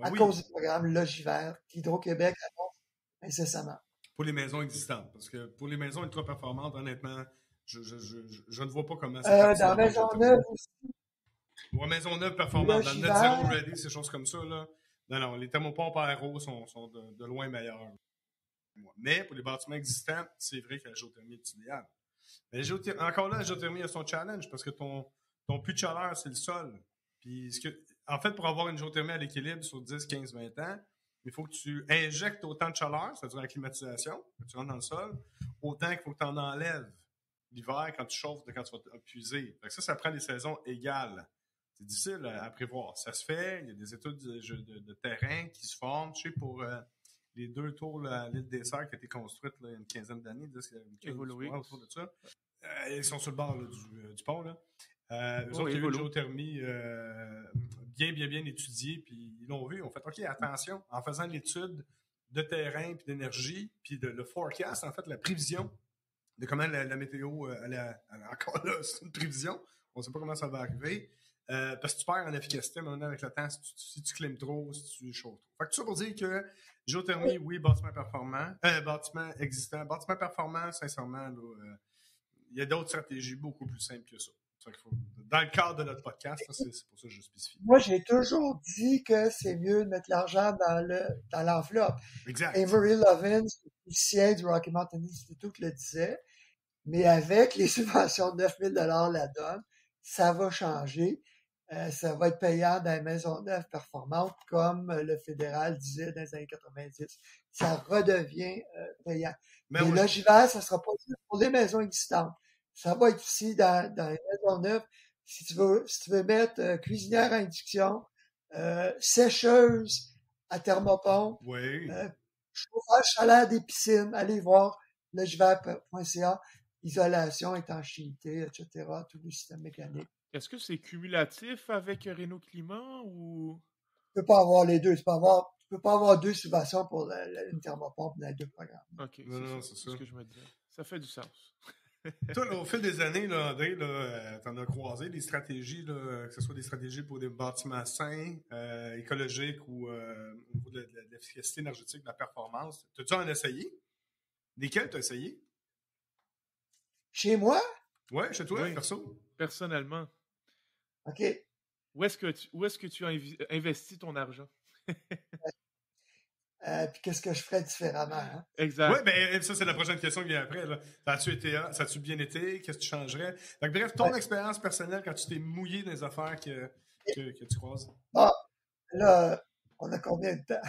à cause du programme Logivert qu'Hydro-Québec annonce incessamment. Pour les maisons existantes. Parce que pour les maisons ultra performantes, honnêtement, je ne vois pas comment ça dans la maison neuve aussi. Pour la maison neuve performante, dans le Net Zero Ready, ces choses comme ça, là. Non, les thermopompes à aéro sont de loin meilleurs. Mais pour les bâtiments existants, c'est vrai que la géothermie est idéale. Mais encore là, la géothermie a son challenge parce que ton puits de chaleur, c'est le sol. Puis, en fait, pour avoir une géothermie à l'équilibre sur 10, 15, 20 ans, il faut que tu injectes autant de chaleur, c'est-à-dire la climatisation, que tu rentres dans le sol, autant qu'il faut que tu en enlèves l'hiver quand tu chauffes, quand tu vas puiser. Fait que ça prend des saisons égales. C'est difficile à prévoir. Ça se fait, il y a des études de terrain qui se forment. Je sais, pour les 2 tours à l'île des Serres qui a été construite là, il y a une quinzaine d'années, autour de ça. Ils sont sur le bord là, du pont. Là. Eux autres, il y a eu une géothermie bien étudiée, puis ils l'ont vu. Ils ont fait, OK, attention, en faisant l'étude de terrain, puis d'énergie, puis le forecast, en fait, la prévision de comment la météo, encore là, c'est une prévision. On ne sait pas comment ça va arriver. Parce que tu perds en efficacité maintenant avec le temps si tu climes trop, si tu chauffes trop. Fait que tout ça pour dire que géothermie, oui, bâtiment performant, bâtiment existant, bâtiment performant, sincèrement, il y a d'autres stratégies beaucoup plus simples que ça. Dans le cadre de notre podcast, c'est pour ça que je spécifie. Moi, j'ai toujours dit que c'est mieux de mettre l'argent dans l'enveloppe. Exact. Avery Lovins, physicien du Rocky Mountain Institute, le disait. Mais avec les subventions de 9 000 $ la donne, ça va changer. Ça va être payant dans les maisons neuves performantes, comme le fédéral disait dans les années 90. Ça redevient payant. Mais Logivert, ça sera pas juste pour les maisons existantes. Ça va être aussi dans les maisons neuves. Si tu veux mettre cuisinière à induction, sécheuse à thermopompe, Oui. chauffage solaire des piscines. Allez voir legivert.ca, isolation, étanchéité, etc., tout le système mécanique. Est-ce que c'est cumulatif avec Renault Climat ou... Tu peux pas avoir les deux. Tu peux pas avoir deux subventions pour une thermopompe dans les deux programmes. Ok, Non, c'est c'est ça. ce que je me disais. Ça fait du sens. Toi, là, au fil des années, là, André, t'en as croisé des stratégies, là, que ce soit des stratégies pour des bâtiments sains, écologiques ou au niveau de l'efficacité énergétique, de la performance. T'as-tu en essayé? Desquels t'as essayé? Chez moi, Ouais, chez toi, Oui. perso? Personnellement, OK. où est-ce que tu as investi ton argent? Puis qu'est-ce que je ferais différemment? Hein? Exact. Ouais, ben ça, c'est la prochaine question qui vient après. Là. Ça a-tu bien été? Qu'est-ce que tu changerais? Donc, bref, ton expérience personnelle quand tu t'es mouillé dans les affaires que tu croises. Bon, là, on a combien de temps?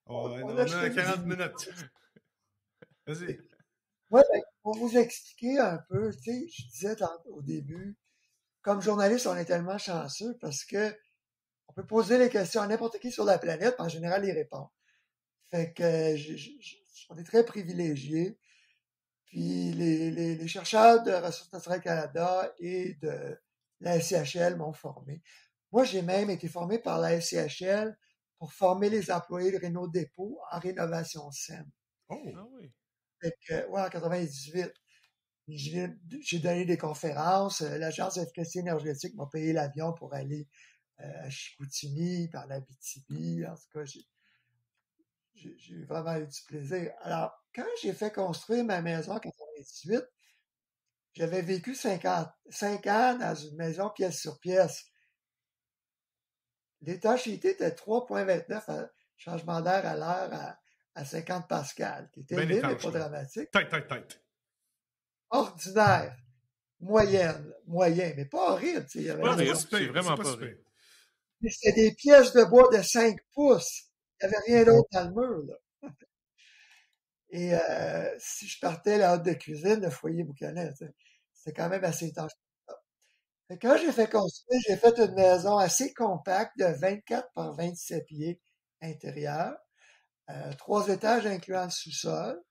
On On a acheté 40 minutes. Vas-y. Ouais, ben, pour vous expliquer un peu, tu sais, je disais au début, comme journaliste, on est tellement chanceux parce que on peut poser les questions à n'importe qui sur la planète, en général, il répond. Fait que on est très privilégiés. Puis les chercheurs de Ressources naturelles Canada et de la SCHL m'ont formé. Moi, j'ai même été formé par la SCHL pour former les employés de Renault Dépôt en rénovation saine. Oh! Ah oui. Fait que, ouais, en 98. J'ai donné des conférences. L'Agence d'efficacité énergétique m'a payé l'avion pour aller à Chicoutimi, par l'Abitibi. En tout cas, j'ai vraiment eu du plaisir. Alors, quand j'ai fait construire ma maison en 98, j'avais vécu 5 ans dans une maison pièce sur pièce. L'étanchéité était 3,29 changement d'air à l'heure à 50 pascal, qui était élevé, mais pas dramatique. Tête. Ordinaire, moyen, mais pas horrible. C'est pas horrible, c'est vraiment pas horrible. C'était des pièces de bois de 5 pouces. Il n'y avait rien d'autre dans le mur, là. Et si je partais la haute de cuisine, le foyer boucanais, c'était quand même assez étanche. Quand j'ai fait construire, j'ai fait une maison assez compacte de 24 par 27 pieds intérieur, 3 étages incluant le sous-sol,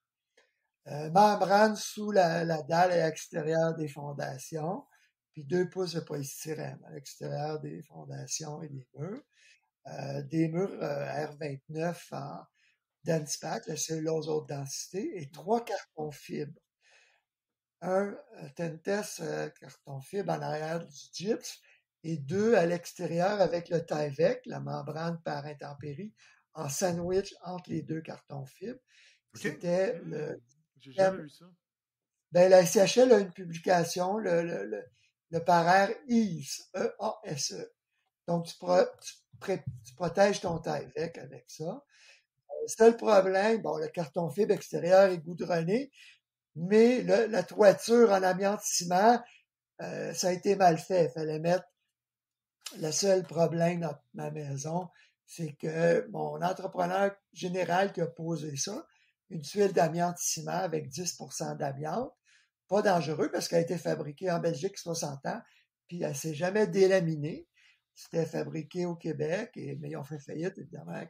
membrane sous la dalle à l'extérieur des fondations, puis 2 pouces de polystyrène à l'extérieur des fondations et des murs R29 en Densepack, la cellulose haute densité, et 3 cartons fibres. Un Tentes carton fibre en arrière du gypse et 2 à l'extérieur avec le Tyvek, la membrane par intempérie, en sandwich entre les 2 cartons fibres. Okay. C'était le... J'ai jamais vu ça. Ben, la SCHL a une publication, le paraire EASE, E-A-S-E. Donc, tu protèges ton Tyvek avec ça. Le seul problème, bon, le carton fibre extérieur est goudronné, mais la toiture en amiante ciment, ça a été mal fait. Il fallait mettre... Le seul problème dans ma maison, c'est que mon entrepreneur général qui a posé ça, une tuile d'amiante ciment avec 10% d'amiante, pas dangereux parce qu'elle a été fabriquée en Belgique 60 ans, puis elle s'est jamais délaminée. C'était fabriqué au Québec, mais ils ont fait faillite, évidemment, avec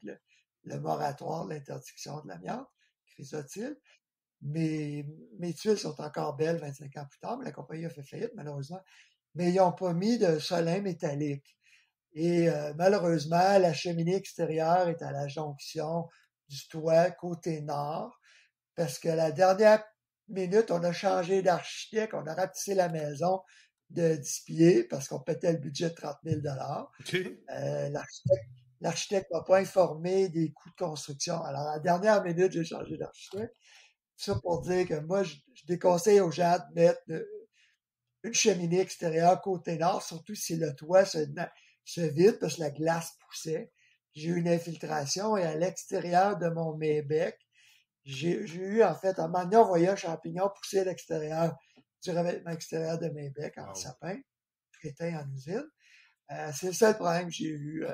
le moratoire de l'interdiction de l'amiante, Chrysotile. Mes tuiles sont encore belles 25 ans plus tard, mais la compagnie a fait faillite, malheureusement. Mais ils n'ont pas mis de solin métallique. Et malheureusement, la cheminée extérieure est à la jonction du toit côté nord, parce que la dernière minute, on a changé d'architecte, on a rapetissé la maison de 10 pieds parce qu'on pétait le budget de 30 000 Okay. L'architecte m'a pas informé des coûts de construction. Alors, à la dernière minute, j'ai changé d'architecte. Ça pour dire que moi, je déconseille aux gens de mettre une cheminée extérieure côté nord, surtout si le toit se vide parce que la glace poussait. J'ai eu une infiltration et à l'extérieur de mon Maybec, j'ai eu, en fait, un moment donné, on voyait un champignon pousser à l'extérieur du revêtement extérieur de Maybec en sapin, éteint en usine. C'est le seul problème que j'ai eu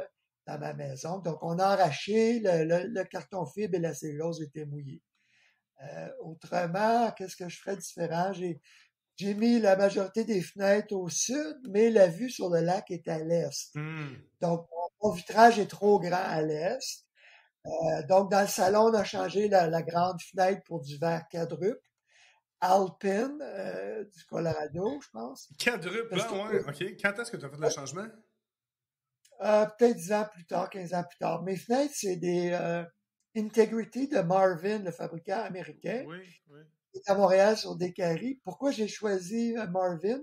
dans ma maison. Donc, on a arraché, le carton fibre et la cellulose étaient mouillés. Autrement, qu'est-ce que je ferais différent? J'ai j'ai mis la majorité des fenêtres au sud, mais la vue sur le lac est à l'est. Donc, mon vitrage est trop grand à l'est. Donc, dans le salon, on a changé la grande fenêtre pour du verre quadruple. Alpine, du Colorado, je pense. Quadruple, ouais, OK. Quand est-ce que tu as fait le changement? Peut-être 10 ans plus tard, 15 ans plus tard. Mes fenêtres, c'est des Integrity de Marvin, le fabricant américain. Oui, oui. Qui est à Montréal sur Descaries. Pourquoi j'ai choisi Marvin?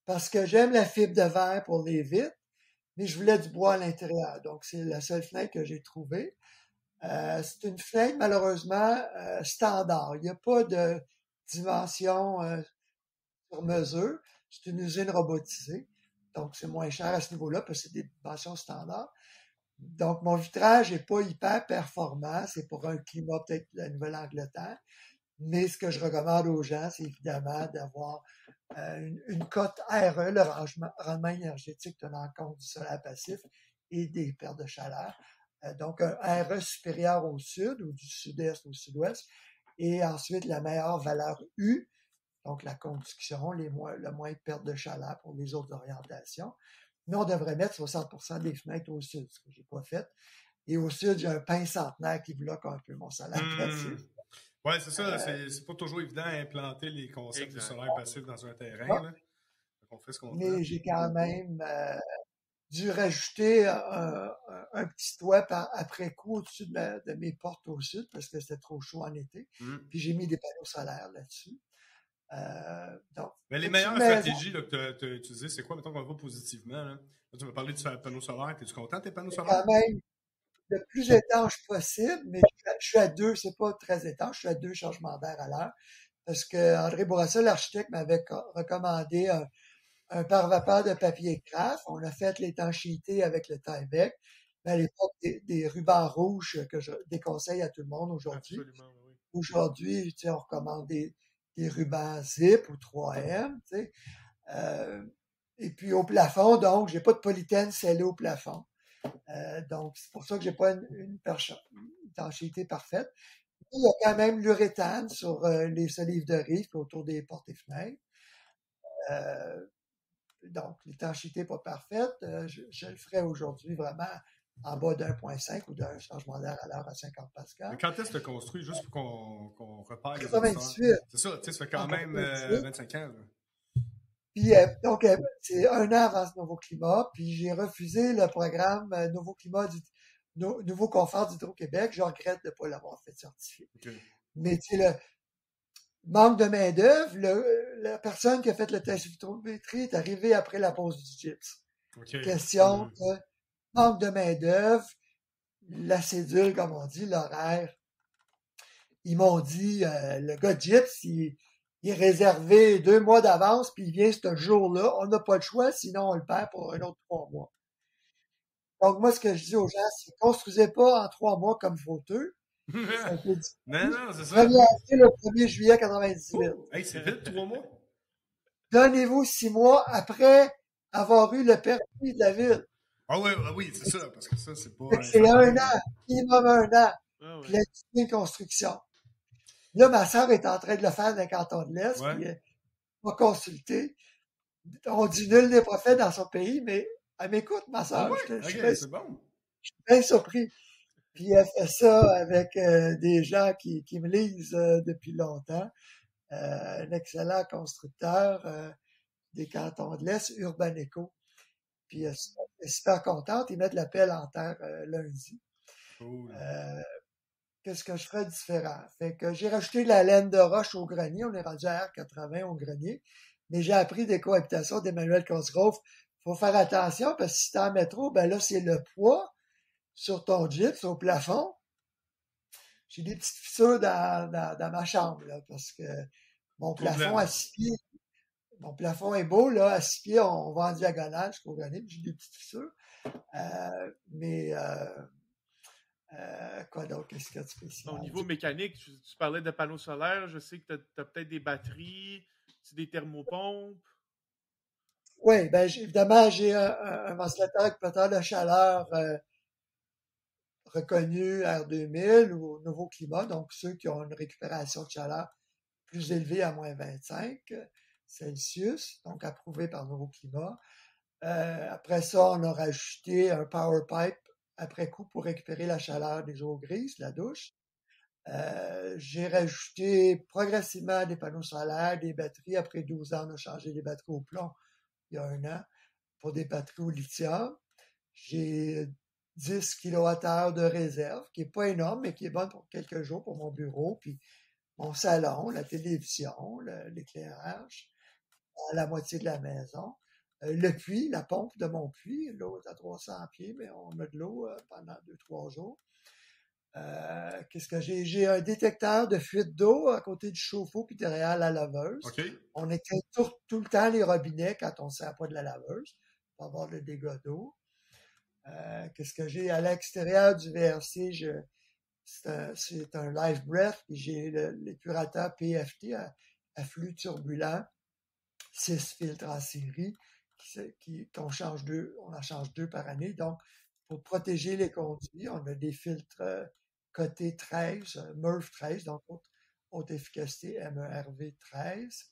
Parce que j'aime la fibre de verre pour les vitres, mais je voulais du bois à l'intérieur. Donc, c'est la seule fenêtre que j'ai trouvée. C'est une fenêtre, malheureusement, standard. Il n'y a pas de dimension sur mesure. C'est une usine robotisée. Donc, c'est moins cher à ce niveau-là parce que c'est des dimensions standards. Donc, mon vitrage n'est pas hyper performant. C'est pour un climat peut-être de la Nouvelle-Angleterre. Mais ce que je recommande aux gens, c'est évidemment d'avoir une cote RE, le rendement énergétique tenant compte du solaire passif et des pertes de chaleur. Donc, un RE supérieur au sud ou du sud-est au sud-ouest. Et ensuite, la meilleure valeur U, donc la conduction, le moins de perte de chaleur pour les autres orientations. Mais on devrait mettre 60% des fenêtres au sud, ce que je n'ai pas fait. Et au sud, j'ai un pin centenaire qui bloque un peu mon solaire passif. Oui, c'est ça. C'est pas toujours évident à implanter les concepts du solaire passif dans un terrain. Là. On fait ce qu'on Mais j'ai quand même dû rajouter un petit toit après coup au-dessus de mes portes au sud parce que c'était trop chaud en été. Puis j'ai mis des panneaux solaires là-dessus. Donc, mais les meilleures stratégies là, que tu as utilisées, c'est quoi? Mettons qu'on va positivement. Là, tu m'as parlé de panneaux solaires. Es-tu content de tes panneaux solaires? Quand même le plus étanche possible, mais je suis à 2, c'est pas très étanche, je suis à 2 changements d'air à l'heure. Parce que André Bourassa, l'architecte, m'avait recommandé un pare-vapeur de papier craft. On a fait l'étanchéité avec le Tyvek. Mais à l'époque, des rubans rouges que je déconseille à tout le monde aujourd'hui. Absolument, oui. Aujourd'hui, on recommande des rubans zip ou 3M. Et puis au plafond, donc, j'ai pas de polythène scellé au plafond. Donc, c'est pour ça que j'ai pas une étanchéité parfaite. Il y a quand même l'uréthane sur les solives de rive autour des portes et fenêtres. Donc, l'étanchéité n'est pas parfaite. Je le ferai aujourd'hui vraiment en bas d'1.5 ou d'un changement d'air à l'heure à 50 pascal. Mais quand est-ce que tu as construit, juste pour qu'on repère les 98. C'est ça, ça fait quand même 25 ans. Là. Puis, donc, c'est un an avant ce nouveau climat, puis j'ai refusé le programme Nouveau Climat Nouveau Confort d'Hydro-Québec. Je regrette de ne pas l'avoir fait certifier. Okay. Mais tu sais, le manque de main-d'œuvre, la personne qui a fait le test vitrométrie est arrivée après la pose du gypse. Okay. Question de manque de main-d'œuvre, la cédule, comme on dit, l'horaire. Ils m'ont dit, le gars de gypse, il est réservé 2 mois d'avance, puis il vient ce jour-là. On n'a pas le choix, sinon on le perd pour un autre 3 mois. Donc, moi, ce que je dis aux gens, c'est construisez pas en 3 mois comme fauteux. C'est un peu difficile. Non, c'est ça. Premier avril au 1er juillet 98. Hey, c'est vite, 3 mois. Donnez-vous 6 mois après avoir eu le permis de la ville. Ah oui, c'est ça, parce que ça, c'est pas... C'est 1 an, minimum 1 an. Ah, puis la construction. Là, ma sœur est en train de le faire dans le canton de l'Est, puis elle m'a consulté. On dit nul n'est prophète dans son pays, mais elle m'écoute, ma sœur. C'est bon. Je suis bien surpris. Puis elle fait ça avec des gens qui me lisent depuis longtemps. Un excellent constructeur des cantons de l'Est, Urbaneco. Puis elle est super contente. Ils mettent la pelle en terre lundi. Cool. Qu'est-ce que je ferais différent? Fait que j'ai rajouté de la laine de roche au grenier. On est rendu à R80 au grenier. Mais j'ai appris des cohabitations d'Emmanuel Cosgrove. Faut faire attention parce que si t'en mets trop, ben là, c'est le poids sur ton gypse au plafond. J'ai des petites fissures dans ma chambre, là, parce que mon plafond à 6 pieds, mon plafond est beau, là, à 6 pieds, on va en diagonale jusqu'au grenier, j'ai des petites fissures. Quoi d'autre? Qu'est-ce qu'il y a de spécial? Au niveau mécanique, tu parlais de panneaux solaires. Je sais que tu as peut-être des batteries, des thermopompes. Oui, ben évidemment, j'ai un ventilateur récupérateur de chaleur reconnu R2000 ou Nouveau Climat, donc ceux qui ont une récupération de chaleur plus élevé à moins 25 Celsius, donc approuvé par Neuroclimat. Après ça, on a rajouté un power pipe après coup pour récupérer la chaleur des eaux grises, la douche. J'ai rajouté progressivement des panneaux solaires, des batteries. Après 12 ans, on a changé les batteries au plomb il y a 1 an pour des batteries au lithium. J'ai 10 kWh de réserve, qui est pas énorme, mais qui est bonne pour quelques jours pour mon bureau, puis mon salon, la télévision, l'éclairage, la moitié de la maison. Le puits, la pompe de mon puits, l'eau est à 300 pieds, mais on a de l'eau pendant 2-3 jours. Qu'est-ce que j'ai? J'ai un détecteur de fuite d'eau à côté du chauffe-eau puis derrière la laveuse. OK. On éteint tout le temps les robinets quand on ne sert pas de la laveuse pour avoir le dégât d'eau. Qu'est-ce que j'ai? À l'extérieur du VRC, c'est un Live Breath, puis j'ai l'épurateur PFT à flux turbulent, 6 filtres en série, qu'on change on en change 2 par année. Donc, pour protéger les conduits, on a des filtres cotés 13, MERV 13, donc haute efficacité MERV 13.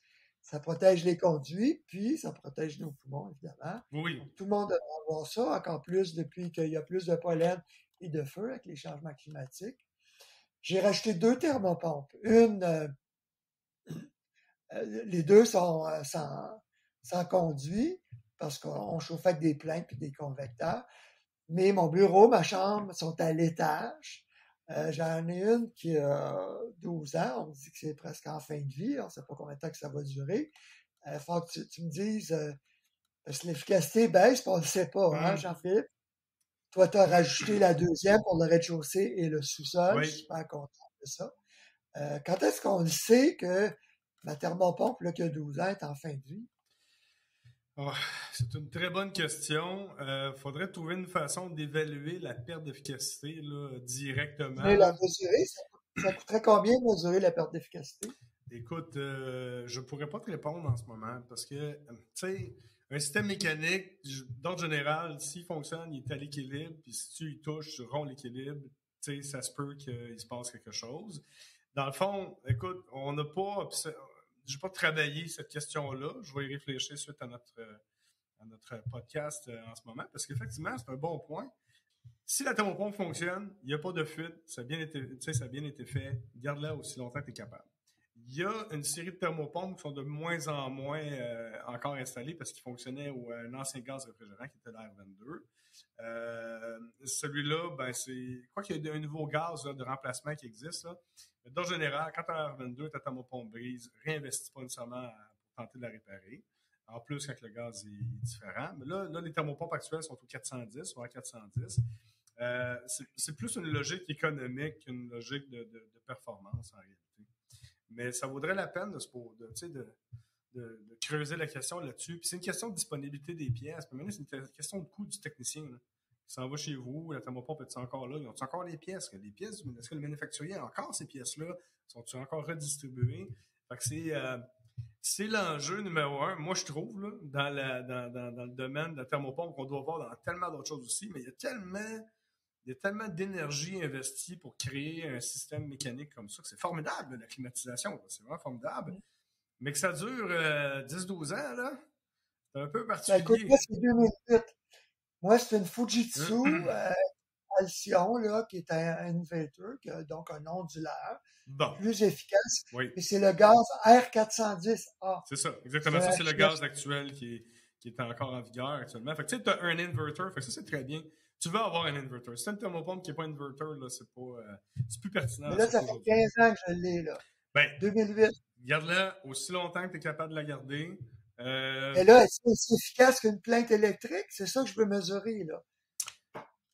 Ça protège les conduits, puis ça protège nos poumons, évidemment. Oui. Donc, tout le monde devrait avoir ça, encore plus depuis qu'il y a plus de pollen et de feu avec les changements climatiques. J'ai rajouté 2 thermopompes. Les deux sont sans conduit, parce qu'on chauffe avec des plaintes et des convecteurs. Mais mon bureau, ma chambre sont à l'étage. J'en ai une qui a 12 ans. On me dit que c'est presque en fin de vie. On ne sait pas combien de temps que ça va durer. Il faut que tu me dises, parce que l'efficacité baisse, on ne le sait pas, hein, Jean-Philippe? Toi, tu as rajouté la deuxième pour le rez-de-chaussée et le sous-sol. Oui. Je suis super content de ça. Quand est-ce qu'on le sait que ma thermopompe, là, qui a 12 ans, est en fin de vie? Oh, c'est une très bonne question. Faudrait trouver une façon d'évaluer la perte d'efficacité là, directement. Mais la mesurer, ça coûterait combien de mesurer la perte d'efficacité? Écoute, je pourrais pas te répondre en ce moment parce que, tu sais, un système mécanique, d'ordre général, s'il fonctionne, il est à l'équilibre, puis si tu y touches, tu romps l'équilibre, tu sais, ça se peut qu'il se passe quelque chose. Dans le fond, écoute, on n'a pas... Je n'ai pas travaillé cette question-là. Je vais y réfléchir suite à notre podcast en ce moment, parce qu'effectivement, c'est un bon point. Si la thermopompe fonctionne, il n'y a pas de fuite, ça a bien été fait, garde-la aussi longtemps que tu es capable. Il y a une série de thermopompes qui sont de moins en moins encore installées parce qu'ils fonctionnaient un ancien gaz réfrigérant qui était l'R22. Celui-là, ben c'est quoi qu'il y a un nouveau gaz là, de remplacement qui existe. Là. Mais dans le général, quand tu as R22, ta thermopompe brise, réinvestis pas nécessairement pour tenter de la réparer. En plus, quand le gaz est différent. Mais là, les thermopompes actuelles sont au 410 ou à 410. C'est plus une logique économique qu'une logique de performance en réalité. Mais ça vaudrait la peine de creuser la question là-dessus. Puis c'est une question de disponibilité des pièces. Puis maintenant, c'est une question de coût du technicien. Là. Il s'en va chez vous, la thermopompe est encore là? Ils ont encore les pièces? Les pièces, est-ce que le manufacturier a encore ces pièces-là? Sont-ils encore redistribuées? Fait que c'est l'enjeu numéro 1, moi je trouve, là, dans le domaine de la thermopompe qu'on doit voir dans tellement d'autres choses aussi, mais il y a tellement d'énergie investie pour créer un système mécanique comme ça que c'est formidable, la climatisation. C'est vraiment formidable. Mais que ça dure 10-12 ans, là, c'est un peu particulier. Ben, écoute, moi, c'est 2008. Moi, c'est une Fujitsu Alcyon, là, qui est un inverter, qui a donc un ondulaire, plus efficace. Oui. Et c'est le gaz R410A. C'est ça, exactement. Ça, c'est le gaz actuel qui est encore en vigueur actuellement. Fait que tu sais, tu as un inverter, fait que ça, c'est très bien. Tu veux avoir un inverter. Si tu as une thermopompe qui n'est pas un inverter, là, c'est plus pertinent. Mais là, ça fait 15 ans que je l'ai, là. Ben, 2008. Garde-la aussi longtemps que tu es capable de la garder. Mais là, est-ce que c'est efficace qu'une plainte électrique? C'est ça que je veux mesurer, là.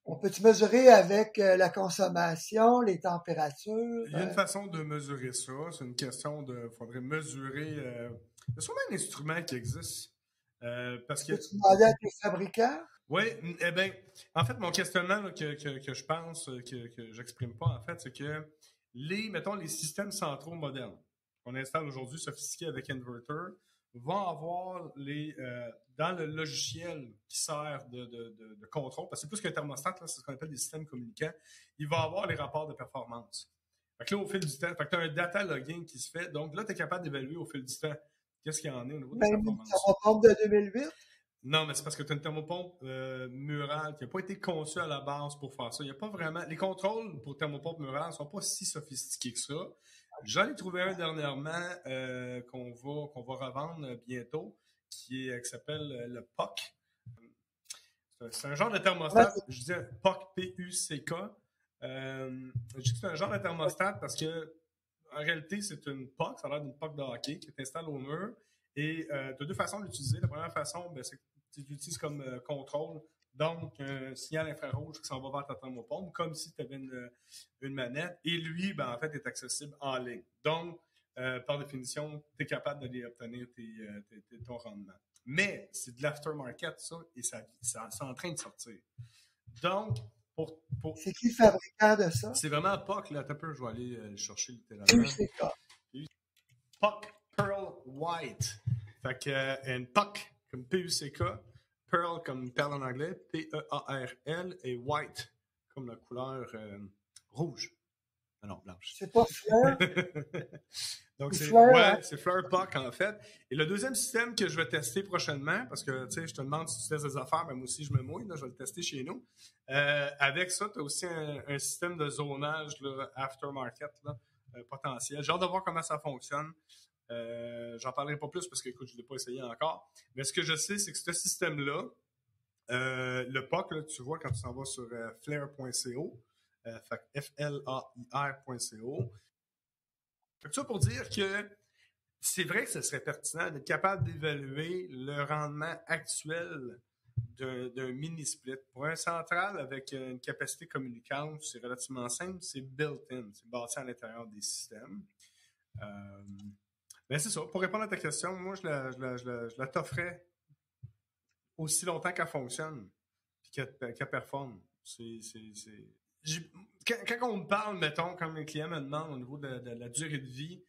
On peut-tu mesurer avec la consommation, les températures? Il y a une façon de mesurer ça. C'est une question de... faudrait mesurer... il y a sûrement un instrument qui existe. Parce que... Peux-tu demander à tes fabricants? Oui, eh bien, en fait, mon questionnement là, que je pense, que j'exprime pas, en fait, c'est que mettons, les systèmes centraux modernes qu'on installe aujourd'hui, sophistiqués avec inverter, vont avoir dans le logiciel qui sert de contrôle, parce que c'est plus qu'un thermostat, là, c'est ce qu'on appelle des systèmes communicants, il va avoir les rapports de performance. Fait que là, au fil du temps, fait que tu as un data logging qui se fait. Donc là, tu es capable d'évaluer au fil du temps qu'est-ce qu'il y en est au niveau de la Même une performance. thermopompe de 2008? Non, mais c'est parce que tu as une thermopompe murale qui n'a pas été conçue à la base pour faire ça. Il y a pas vraiment. Les contrôles pour thermopompe murale ne sont pas si sophistiqués que ça. J'en ai trouvé un dernièrement qu'on va revendre bientôt, qui s'appelle le POC. C'est un genre de thermostat. Je dis POC, P-U-C-K. Je dis que c'est un genre de thermostat parce que en réalité, c'est une POC, ça a l'air d'une POC de hockey qui est installée au mur. Et tu as deux façons d'utiliser. La première façon, c'est que tu l'utilises comme contrôle. Donc, un signal infrarouge qui s'en va vers ta thermopompe, comme si tu avais une manette. Et lui, en fait, est accessible en ligne. Donc, par définition, tu es capable d'aller obtenir ton rendement. Mais c'est de l'aftermarket, ça, et c'est en train de sortir. Donc, c'est qui le fabricant de ça? C'est vraiment POC, là. T'as peu, je vais aller le chercher littéralement. POC Pearl White. Fait que une POC comme P-U-C-K, Pearl comme perle en anglais, P-E-A-R-L, et White comme la couleur rouge. Non, blanche. C'est pas Fleur? Donc, c'est Fleur, ouais, hein? c'est Fleur POC, en fait. Et le deuxième système que je vais tester prochainement, parce que, tu sais, je te demande si tu testes des affaires, mais moi aussi, je me mouille, là, je vais le tester chez nous. Avec ça, tu as aussi un système de zonage, là, aftermarket, là, potentiel. J'ai hâte de voir comment ça fonctionne. J'en parlerai pas plus parce que, écoute, je ne l'ai pas essayé encore. Mais ce que je sais, c'est que ce système-là, le POC, là, tu vois, quand tu s'en vas sur flare.co, F-L-A-I-R.co. Fait ça pour dire que c'est vrai que ce serait pertinent d'être capable d'évaluer le rendement actuel d'un mini-split. Pour un central avec une capacité communicante, c'est relativement simple, c'est built-in, c'est bâti à l'intérieur des systèmes. Ben c'est ça. Pour répondre à ta question, moi, je la t'offrais aussi longtemps qu'elle fonctionne et qu'elle performe. Quand on me parle, mettons, quand mes clients me demandent au niveau de la durée de vie,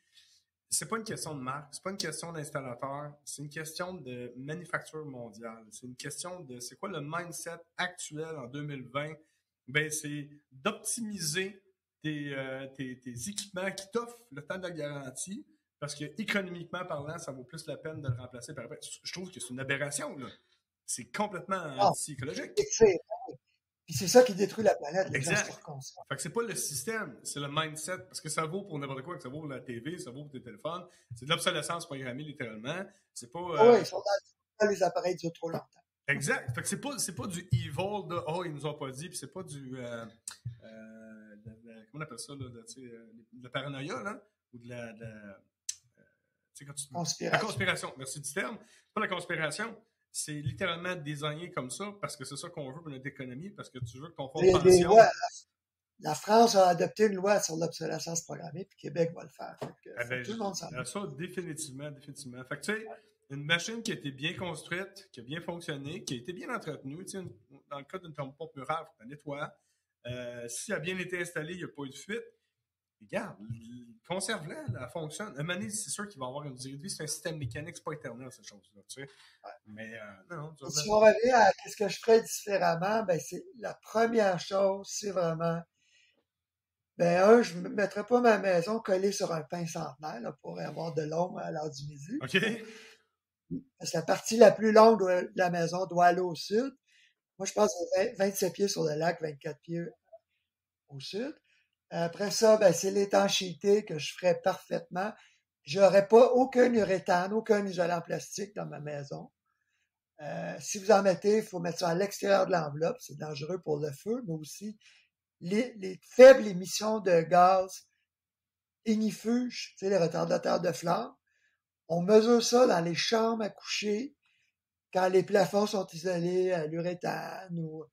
c'est pas une question de marque, c'est pas une question d'installateur, c'est une question de manufacture mondiale. C'est une question de c'est quoi le mindset actuel en 2020? Ben, c'est d'optimiser tes équipements qui t'offrent le temps de la garantie, parce que économiquement parlant, ça vaut plus la peine de le remplacer par après. Je trouve que c'est une aberration, là. C'est complètement anti-écologique. Puis c'est ça qui détruit la planète, les gens Exact. se Fait que c'est pas le système, c'est le mindset. Parce que ça vaut pour n'importe quoi, que ça vaut pour la TV, ça vaut pour tes téléphones. C'est de l'obsolescence programmée, littéralement. C'est pas. Oui, ils sont dans les appareils durent trop longtemps. Exact. Fait que c'est pas du evil de ils nous ont pas dit, puis c'est pas du. Comment on appelle ça, là, de la paranoïa, là? Ou de la. Conspiration. La conspiration. Merci du terme. C'est pas la conspiration. C'est littéralement designé comme ça parce que c'est ça qu'on veut pour notre économie, parce que tu veux que ton fonds de pension. La France a adopté une loi sur l'obsolescence programmée, puis Québec va le faire. Tout le monde s'en ça, définitivement. Fait que tu sais, une machine qui a été bien construite, qui a bien fonctionné, qui a été bien entretenue, tu sais, dans le cas d'une thermopompe murale, il faut que tu la nettoies. Si elle a bien été installée, il n'y a pas eu de fuite. Regarde, conserve-la, elle fonctionne. À un moment donné, c'est sûr qu'il va y avoir une durée de vie. C'est un système mécanique, c'est pas éternel, cette chose-là. Tu sais. Mais non. Si on revient à ce que je ferais différemment, ben c'est la première chose, c'est vraiment je ne mettrais pas ma maison collée sur un pin centenaire là, pour avoir de l'ombre à l'heure du midi. OK. Parce que la partie la plus longue de la maison doit aller au sud. Moi, je pense 27 pieds sur le lac, 24 pieds au sud. Après ça, c'est l'étanchéité que je ferais parfaitement. J'aurais pas aucun uréthane, aucun isolant plastique dans ma maison. Si vous en mettez, il faut mettre ça à l'extérieur de l'enveloppe. C'est dangereux pour le feu, mais aussi les faibles émissions de gaz ignifuges, les retardateurs de flamme. On mesure ça dans les chambres à coucher quand les plafonds sont isolés à l'uréthane ou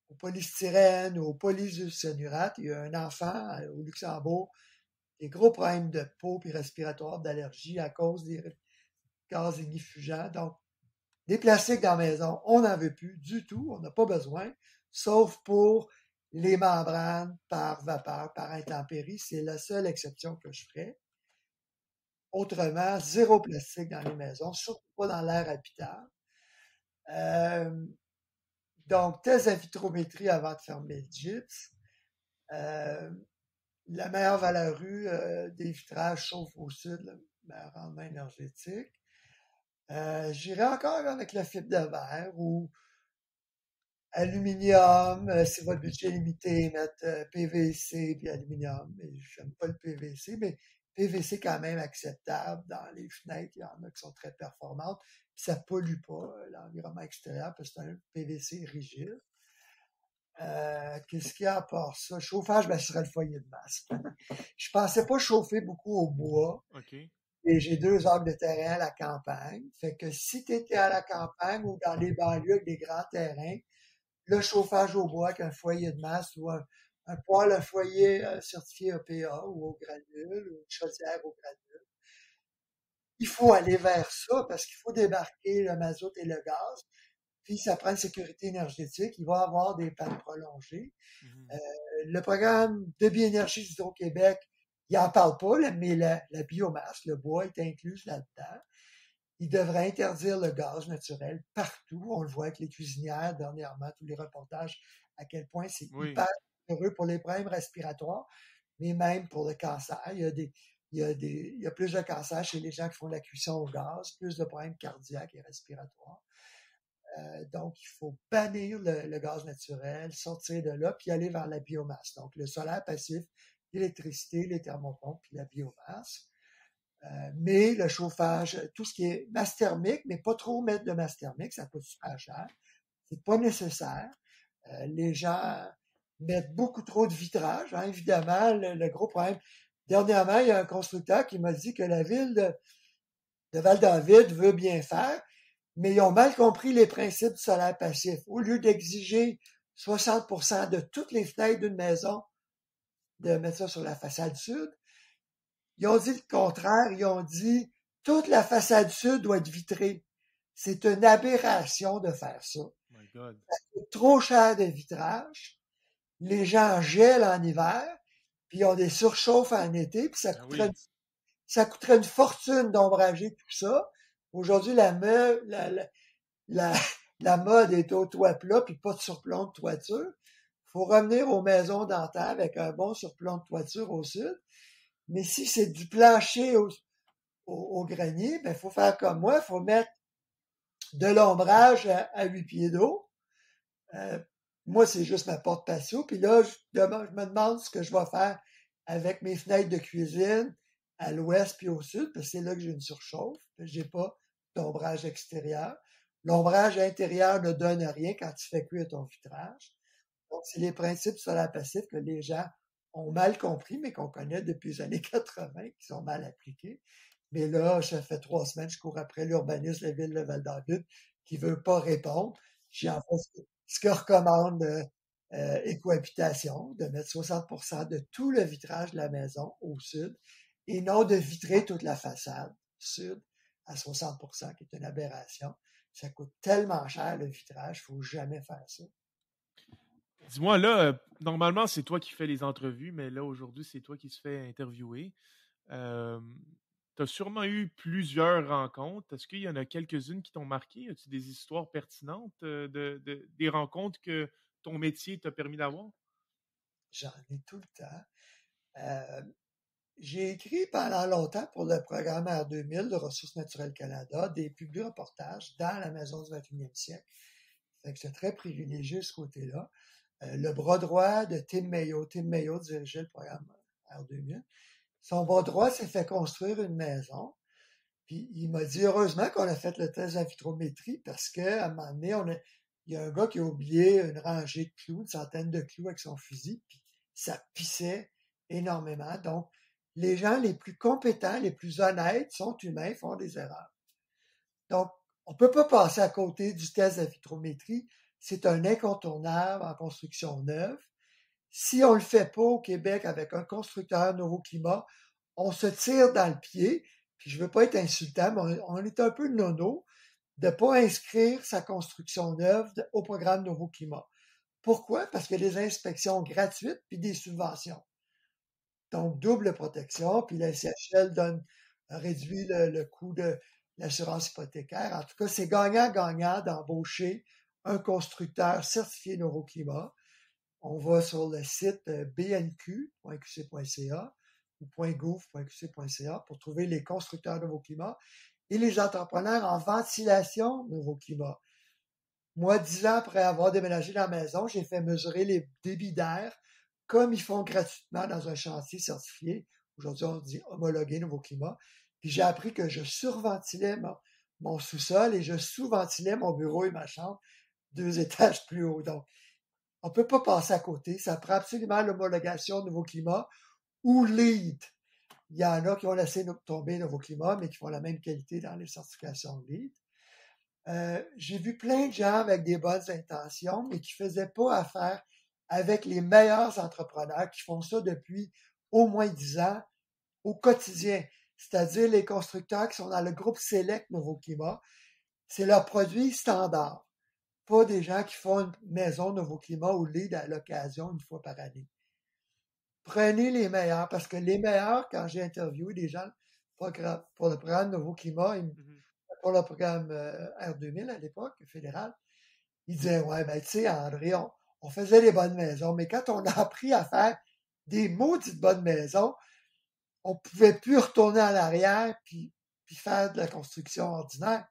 au polystyrène ou au polysulfonurate. Il y a un enfant au Luxembourg, des gros problèmes de peau et respiratoires, d'allergie à cause des gaz ignifugeants. Donc, des plastiques dans la maison, on n'en veut plus du tout, on n'a pas besoin, sauf pour les membranes par vapeur, par intempérie. C'est la seule exception que je ferais. Autrement, zéro plastique dans les maisons, surtout pas dans l'air habitable. Donc, test à vitrométrie avant de fermer le gypse. la meilleure valeur rue des vitrages, sauf au sud, le meilleur rendement énergétique. J'irai encore avec le fibre de verre ou aluminium, si votre budget est limité, mettre PVC puis aluminium. Mais j'aime pas le PVC, mais PVC quand même acceptable. Dans les fenêtres, il y en a qui sont très performantes. Puis ça pollue pas l'environnement extérieur parce que c'est un PVC rigide. Qu'est-ce qu'il y a à part ça? Chauffage, ben, ce serait le foyer de masse. Je pensais pas chauffer beaucoup au bois. OK. Et j'ai 2 acres de terrain à la campagne. Fait que si tu étais à la campagne ou dans les banlieues avec des grands terrains, le chauffage au bois avec un foyer de masse ou un poêle, un foyer certifié EPA ou au granule ou une chaudière au granule. Il faut aller vers ça parce qu'il faut débarquer le mazout et le gaz. Puis ça prend une sécurité énergétique. Il va y avoir des pannes prolongées. Mhm. Le programme de bioénergie d'Hydro-Québec, il n'en parle pas, là, mais la biomasse, le bois est inclus là-dedans. Il devrait interdire le gaz naturel partout. On le voit avec les cuisinières dernièrement, tous les reportages, à quel point c'est Oui. hyper heureux pour les problèmes respiratoires, mais même pour le cancer. Il y a plus de cancer chez les gens qui font de la cuisson au gaz, plus de problèmes cardiaques et respiratoires. Donc, il faut bannir le gaz naturel, sortir de là, puis aller vers la biomasse. Donc, le solaire passif, l'électricité, les thermopompes, puis la biomasse. Mais le chauffage, tout ce qui est masse thermique, mais pas trop mettre de masse thermique, ça coûte super cher. C'est pas nécessaire. Les gens mettent beaucoup trop de vitrage, hein, évidemment, le gros problème. Dernièrement, il y a un constructeur qui m'a dit que la ville de Val-David veut bien faire, mais ils ont mal compris les principes du solaire passif. Au lieu d'exiger 60% de toutes les fenêtres d'une maison, de mettre ça sur la façade sud, ils ont dit le contraire. Ils ont dit toute la façade sud doit être vitrée. C'est une aberration de faire ça. My God. Ça coûte trop cher de vitrage. Les gens gèlent en hiver, puis ils ont des surchauffes en été, puis Ah oui. ça coûterait une fortune d'ombrager tout ça. Aujourd'hui, la mode est au toit plat, puis pas de surplomb de toiture. Il faut revenir aux maisons d'antan avec un bon surplomb de toiture au sud. Mais si c'est du plancher au grenier, ben, faut faire comme moi, faut mettre de l'ombrage à 8 pieds d'eau. Moi, c'est juste ma porte patio. Puis là, je me demande ce que je vais faire avec mes fenêtres de cuisine à l'ouest puis au sud, parce que c'est là que j'ai une surchauffe. J'ai pas d'ombrage extérieur. L'ombrage intérieur ne donne rien quand tu fais cuire ton vitrage. Donc, c'est les principes solaire passif que les gens ont mal compris, mais qu'on connaît depuis les années 80, qui sont mal appliqués. Mais là, ça fait 3 semaines, je cours après l'urbaniste de la ville de Val-d'Aville qui veut pas répondre. J'ai en fait ce que recommande Écohabitation, de mettre 60% de tout le vitrage de la maison au sud et non de vitrer toute la façade sud à 60%, qui est une aberration. Ça coûte tellement cher le vitrage, il faut jamais faire ça. Dis-moi, là, normalement, c'est toi qui fais les entrevues, mais là, aujourd'hui, c'est toi qui se fais interviewer. Tu as sûrement eu plusieurs rencontres. Est-ce qu'il y en a quelques-unes qui t'ont marqué? As-tu des histoires pertinentes des rencontres que ton métier t'a permis d'avoir? J'en ai tout le temps. J'ai écrit pendant longtemps pour le programme R2000 de Ressources naturelles Canada des publi-reportages dans la maison du 21e siècle. Fait que c'est très privilégié ce côté-là. Le bras droit de Tim Mayo. Tim Mayo dirigeait le programme R2000. Son bras droit s'est fait construire une maison. Puis il m'a dit heureusement qu'on a fait le test de vitrométrie parce qu'à un moment donné, il y a un gars qui a oublié une rangée de clous, une centaine de clous avec son fusil, puis ça pissait énormément. Donc, les gens les plus compétents, les plus honnêtes sont humains, font des erreurs. Donc, on ne peut pas passer à côté du test de vitrométrie. C'est un incontournable en construction neuve. Si on ne le fait pas au Québec avec un constructeur Neuroclimat, on se tire dans le pied. Puis je veux pas être insultant, mais on est un peu nono de pas inscrire sa construction neuve au programme Neuroclimat. Pourquoi? Parce qu'il y a des inspections gratuites puis des subventions. Donc, double protection, puis la CHL réduit le coût de l'assurance hypothécaire. En tout cas, c'est gagnant-gagnant d'embaucher un constructeur certifié Neuroclimat. on va sur le site bnq.qc.ca ou .gouv.qc.ca pour trouver les constructeurs Nouveau Climat et les entrepreneurs en ventilation Nouveau Climat. Moi, 10 ans après avoir déménagé dans la maison, j'ai fait mesurer les débits d'air comme ils font gratuitement dans un chantier certifié. Aujourd'hui, on dit homologué Nouveau Climat. Puis j'ai appris que je surventilais mon sous-sol et je sous-ventilais mon bureau et ma chambre 2 étages plus haut. Donc, on ne peut pas passer à côté. Ça prend absolument l'homologation Nouveau Climat ou LEED. Il y en a qui ont laissé tomber Nouveau Climat, mais qui font la même qualité dans les certifications LEED. J'ai vu plein de gens avec des bonnes intentions, mais qui ne faisaient pas affaire avec les meilleurs entrepreneurs qui font ça depuis au moins 10 ans au quotidien. C'est-à-dire les constructeurs qui sont dans le groupe Select Nouveau Climat. C'est leur produit standard. Pas des gens qui font une maison Nouveau Climat ou LEED à l'occasion une fois par année. Prenez les meilleurs, parce que les meilleurs, quand j'ai interviewé des gens pour le programme Nouveau Climat, pour le programme R2000 à l'époque, fédéral, ils disaient, ouais, ben, tu sais, André, on faisait des bonnes maisons, mais quand on a appris à faire des maudites bonnes maisons, on pouvait plus retourner en arrière puis faire de la construction ordinaire.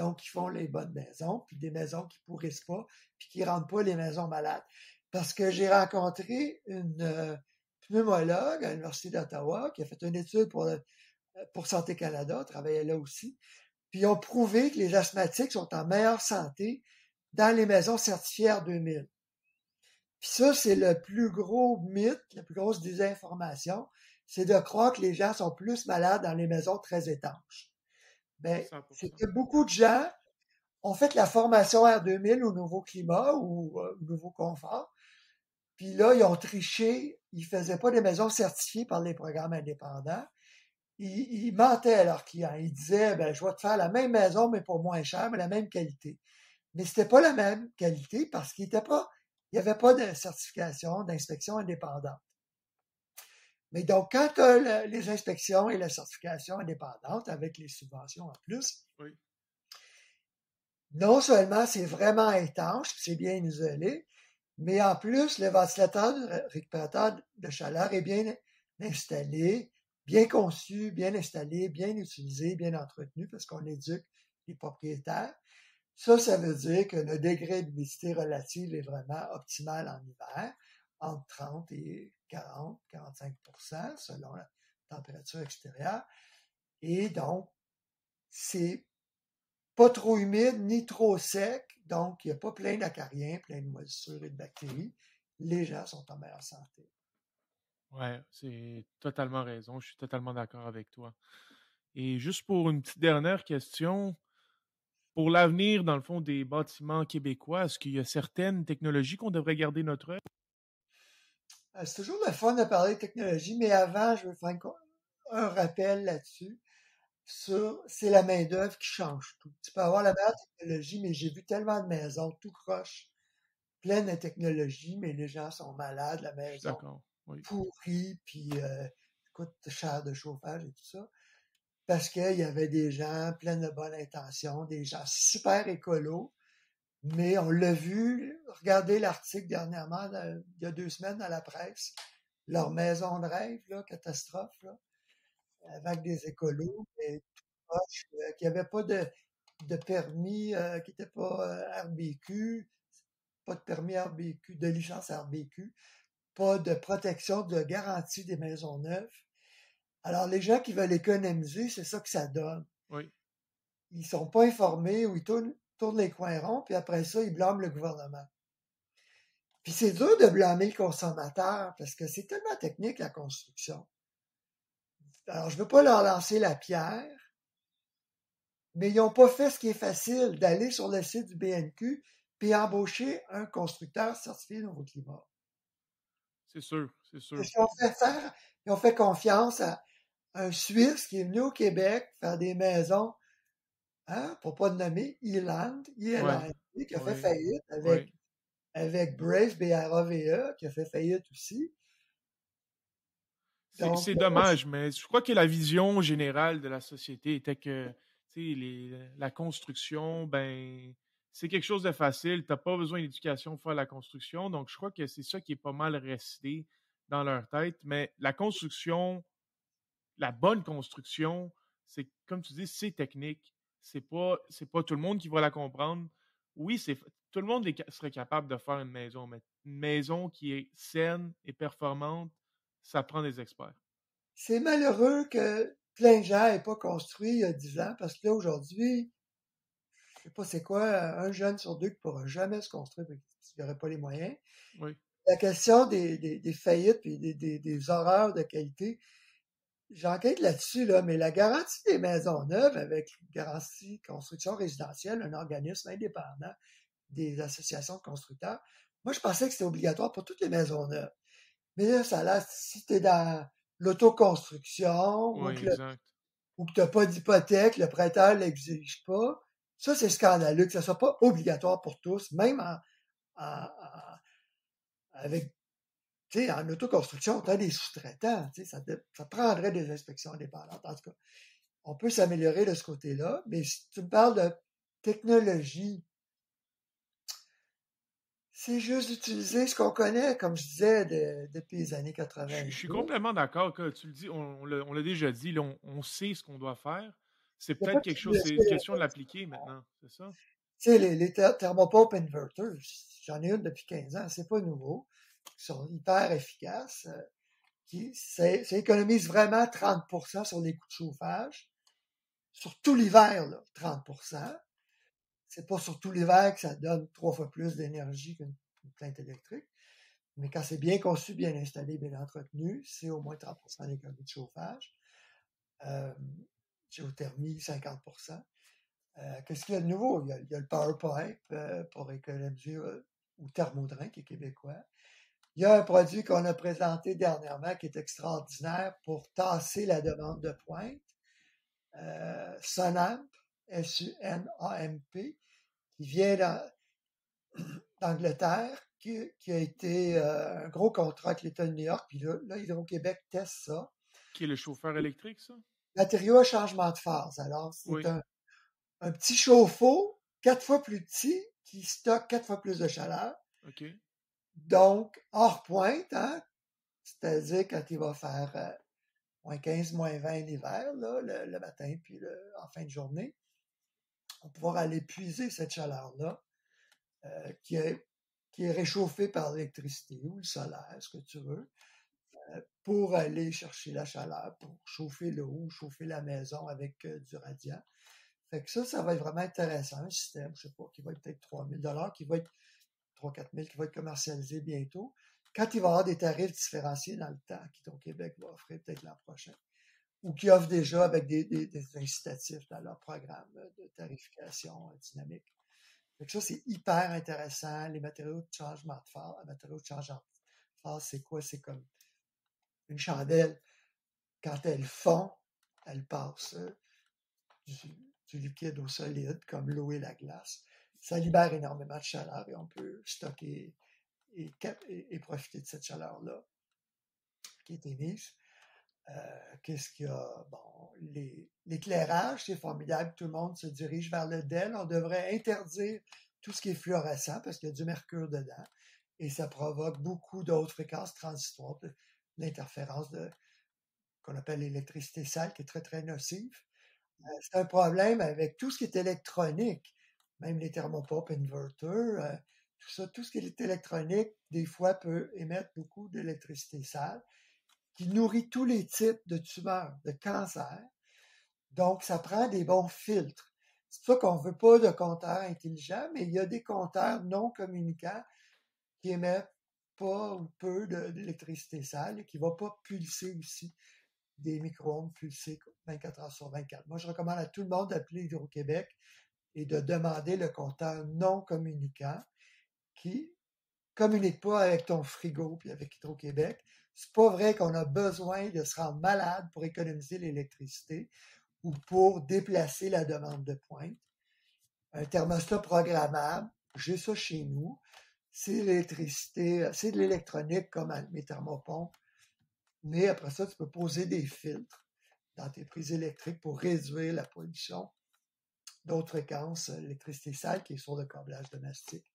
Donc, ils font les bonnes maisons, puis des maisons qui pourrissent pas, puis qui rendent pas les maisons malades. Parce que j'ai rencontré une pneumologue à l'Université d'Ottawa qui a fait une étude pour Santé Canada, travaillait là aussi, puis ils ont prouvé que les asthmatiques sont en meilleure santé dans les maisons certifiées R2000. Puis ça, c'est le plus gros mythe, la plus grosse désinformation, c'est de croire que les gens sont plus malades dans les maisons très étanches. Ben, c'est que beaucoup de gens ont fait la formation R2000 au Nouveau Climat ou au Nouveau Confort, puis là, ils ont triché, ils faisaient pas des maisons certifiées par les programmes indépendants, ils mentaient à leurs clients. Ils disaient, ben, je vais te faire la même maison, mais pour moins cher, mais la même qualité. Mais c'était pas la même qualité parce qu'il n'y avait pas de certification, d'inspection indépendante. Mais donc, quand tu as les inspections et la certification indépendante avec les subventions en plus, oui. Non seulement c'est vraiment étanche, c'est bien isolé, mais en plus, le ventilateur récupérateur de chaleur est bien installé, bien conçu, bien installé, bien utilisé, bien entretenu, parce qu'on éduque les propriétaires. Ça veut dire que le degré d'humidité relative est vraiment optimal en hiver, entre 30 et 40, 45% selon la température extérieure. Et donc, c'est pas trop humide ni trop sec, donc il n'y a pas plein d'acariens, plein de moisissures et de bactéries. Les gens sont en meilleure santé. Ouais, c'est totalement raison. Je suis totalement d'accord avec toi. Et juste pour une petite dernière question, pour l'avenir, dans le fond, des bâtiments québécois, est-ce qu'il y a certaines technologies qu'on devrait garder notre œil? C'est toujours le fun de parler de technologie, mais avant, je veux faire un rappel là-dessus. C'est la main-d'œuvre qui change tout. Tu peux avoir la meilleure technologie, mais j'ai vu tellement de maisons tout croche, pleines de technologie, mais les gens sont malades, la maison Oui. pourrie, puis coûte cher de chauffage et tout ça. Parce qu'il y avait des gens pleins de bonnes intentions, des gens super écolos, mais on l'a vu, regardez l'article dernièrement, il y a 2 semaines dans la presse, leur maison de rêve, là, catastrophe, là, avec des écolos, et tout proche, qui n'avaient pas de permis, qui n'étaient pas RBQ, pas de permis RBQ, de licence RBQ, pas de protection de garantie des maisons neuves. Alors, les gens qui veulent économiser, c'est ça que ça donne. Oui. Ils sont pas informés ou ils tournent les coins ronds, puis après ça, ils blâment le gouvernement. Puis c'est dur de blâmer le consommateur parce que c'est tellement technique, la construction. Alors, je ne veux pas leur lancer la pierre, mais ils n'ont pas fait ce qui est facile, d'aller sur le site du BNQ puis embaucher un constructeur certifié Nouveau Climat. C'est sûr, c'est sûr. Qu'est-ce qu'ils ont fait faire? Ils ont fait confiance à un Suisse qui est venu au Québec faire des maisons, pour pas le nommer, Eland, qui a fait faillite avec Brave, BRAVE, qui a fait faillite aussi. C'est dommage, mais je crois que la vision générale de la société était que la construction, ben, c'est quelque chose de facile. Tu n'as pas besoin d'éducation pour faire la construction. Donc, je crois que c'est ça qui est pas mal resté dans leur tête. Mais la construction, la bonne construction, c'est, comme tu dis, c'est technique. C'est pas tout le monde qui va la comprendre. Oui, tout le monde serait capable de faire une maison, mais une maison qui est saine et performante, ça prend des experts. C'est malheureux que plein de gens n'aient pas construit il y a 10 ans, parce que là, aujourd'hui, je sais pas c'est quoi, un jeune sur deux qui pourra jamais se construire parce qu'il n'aurait pas les moyens. Oui. La question des faillites et des horreurs de qualité, j'enquête là-dessus, là, mais la garantie des maisons neuves avec garantie construction résidentielle, un organisme indépendant des associations de constructeurs, moi, je pensais que c'était obligatoire pour toutes les maisons neuves. Mais là, ça a l'air, si tu es dans l'autoconstruction Oui, exact. ou que tu n'as pas d'hypothèque, le prêteur ne l'exige pas, ça, c'est scandaleux que ça ne soit pas obligatoire pour tous, même avec, tu sais, en autoconstruction, tu as des sous-traitants, tu sais, ça prendrait des inspections indépendantes. En tout cas, on peut s'améliorer de ce côté-là, mais si tu me parles de technologie, c'est juste d'utiliser ce qu'on connaît, comme je disais, depuis les années 80. Je suis complètement d'accord. Que tu le dis, on l'a déjà dit, là, on sait ce qu'on doit faire. C'est Il n'y a pas peut-être de quelque chose, c'est une question de l'appliquer maintenant, c'est ça? Tu sais, les thermopompes inverters, j'en ai une depuis 15 ans, c'est pas nouveau. Ils sont hyper efficaces. Ça économise vraiment 30% sur les coûts de chauffage. Sur tout l'hiver, là, 30%. C'est pas sur tout l'hiver que ça donne 3 fois plus d'énergie qu'une plainte électrique. Mais quand c'est bien conçu, bien installé, bien entretenu, c'est au moins 30% d'économie de chauffage. Géothermie, 50%. Qu'est-ce qu'il y a de nouveau? Il y a le PowerPipe pour économiser, ou Thermodrin, qui est québécois. Il y a un produit qu'on a présenté dernièrement qui est extraordinaire pour tasser la demande de pointe. Sunamp, S-U-N-A-M-P, qui vient d'Angleterre, qui a été un gros contrat avec l'État de New York. Puis là, Hydro-Québec teste ça. Qui est le chauffeur électrique, ça? Matériau à changement de phase. Alors, c'est Oui. un petit chauffe-eau 4 fois plus petit qui stocke 4 fois plus de chaleur. OK. Donc, hors pointe, hein? C'est-à-dire quand il va faire moins 15, moins 20 l'hiver, là, le matin, puis en fin de journée, on va pouvoir aller puiser cette chaleur-là qui est réchauffée par l'électricité ou le solaire, ce que tu veux, pour aller chercher la chaleur, pour chauffer l'eau ou chauffer la maison avec du radiant. Fait que ça va être vraiment intéressant, un système, je sais pas, qui va être peut-être 3 000 $, qui va être 3 000 4 000, qui va être commercialisé bientôt. Quand il va y avoir des tarifs différenciés dans le temps, qu'Hydro-Québec va offrir peut-être l'an prochain, ou qui offre déjà avec des incitatifs dans leur programme de tarification dynamique. Fait que ça, c'est hyper intéressant. Les matériaux de changement de phase, matériaux de changement de phase, c'est quoi? C'est comme une chandelle. Quand elle fond, elle passe du liquide au solide, comme l'eau et la glace. Ça libère énormément de chaleur et on peut stocker et profiter de cette chaleur-là qui est émise. Qu'est-ce qu'il y a? Bon, l'éclairage, c'est formidable. Tout le monde se dirige vers le DEL. On devrait interdire tout ce qui est fluorescent parce qu'il y a du mercure dedans. Et ça provoque beaucoup d'autres fréquences transitoires, de l'interférence qu'on appelle l'électricité sale, qui est très, très nocive. C'est un problème avec tout ce qui est électronique, même les thermopompes inverters, tout ce qui est électronique, des fois peut émettre beaucoup d'électricité sale, qui nourrit tous les types de tumeurs, de cancers. Donc, ça prend des bons filtres. C'est pour ça qu'on ne veut pas de compteurs intelligents, mais il y a des compteurs non communicants qui émettent pas ou peu d'électricité sale et qui ne vont pas pulser aussi des micro-ondes pulsés 24 heures sur 24. Moi, je recommande à tout le monde d'appeler Hydro-Québec et de demander le compteur non communicant qui communique pas avec ton frigo puis avec Hydro-Québec. C'est pas vrai qu'on a besoin de se rendre malade pour économiser l'électricité ou pour déplacer la demande de pointe. Un thermostat programmable, j'ai ça chez nous. C'est l'électricité, c'est de l'électronique comme mes thermopompes. Mais après ça, tu peux poser des filtres dans tes prises électriques pour réduire la pollution d'autres fréquences, l'électricité sale qui est sur le câblage domestique.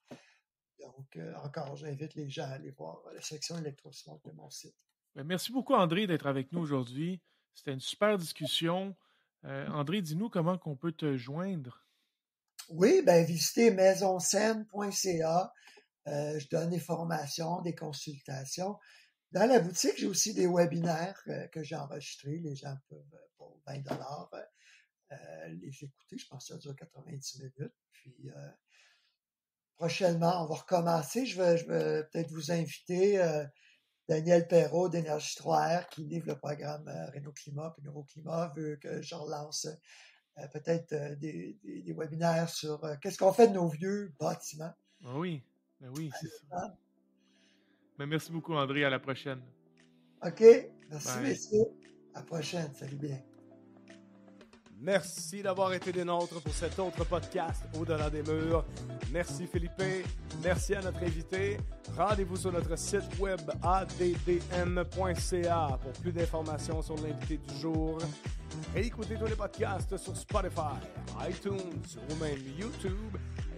Donc, encore, j'invite les gens à aller voir la section électrosmog de mon site. Merci beaucoup, André, d'être avec nous aujourd'hui. C'était une super discussion. André, dis-nous comment on peut te joindre. Oui, visitez maisonscène.ca. Je donne des formations, des consultations. Dans la boutique, j'ai aussi des webinaires que j'ai enregistrés. Les gens peuvent, pour 20 les écouter. Je pense que ça dure 90 minutes. Puis, prochainement, on va recommencer. Je vais peut-être vous inviter Daniel Perrault d'Énergie 3R qui livre le programme Renault Climat. Puis Nouveau Climat veut que je relance peut-être des webinaires sur qu'est-ce qu'on fait de nos vieux bâtiments. Oui, c'est ça. Merci beaucoup, André. À la prochaine. OK. Merci, messieurs. À la prochaine. Salut bien. Merci d'avoir été des nôtres pour cet autre podcast Au-delà des murs. Merci Philippe. Merci à notre invité. Rendez-vous sur notre site web addm.ca pour plus d'informations sur l'invité du jour. Écoutez tous les podcasts sur Spotify, iTunes ou même YouTube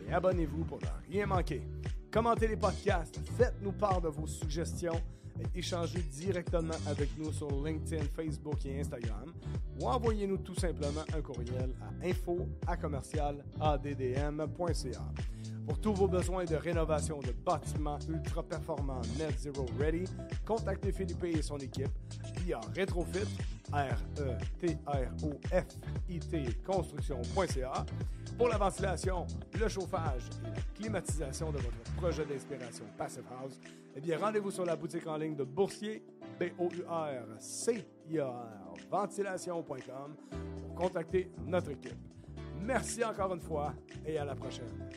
et abonnez-vous pour ne rien manquer. Commentez les podcasts, faites-nous part de vos suggestions et échangez directement avec nous sur LinkedIn, Facebook et Instagram ou envoyez-nous tout simplement un courriel à info@addm.ca. Pour tous vos besoins de rénovation de bâtiments ultra performants Net Zero Ready, contactez Philippe et son équipe via Retrofit, RETROFIT construction.ca pour la ventilation, le chauffage et la climatisation de votre projet d'inspiration Passive House. Eh bien, rendez-vous sur la boutique en ligne de Boursier, BOURCIER, ventilation.com pour contacter notre équipe. Merci encore une fois et à la prochaine.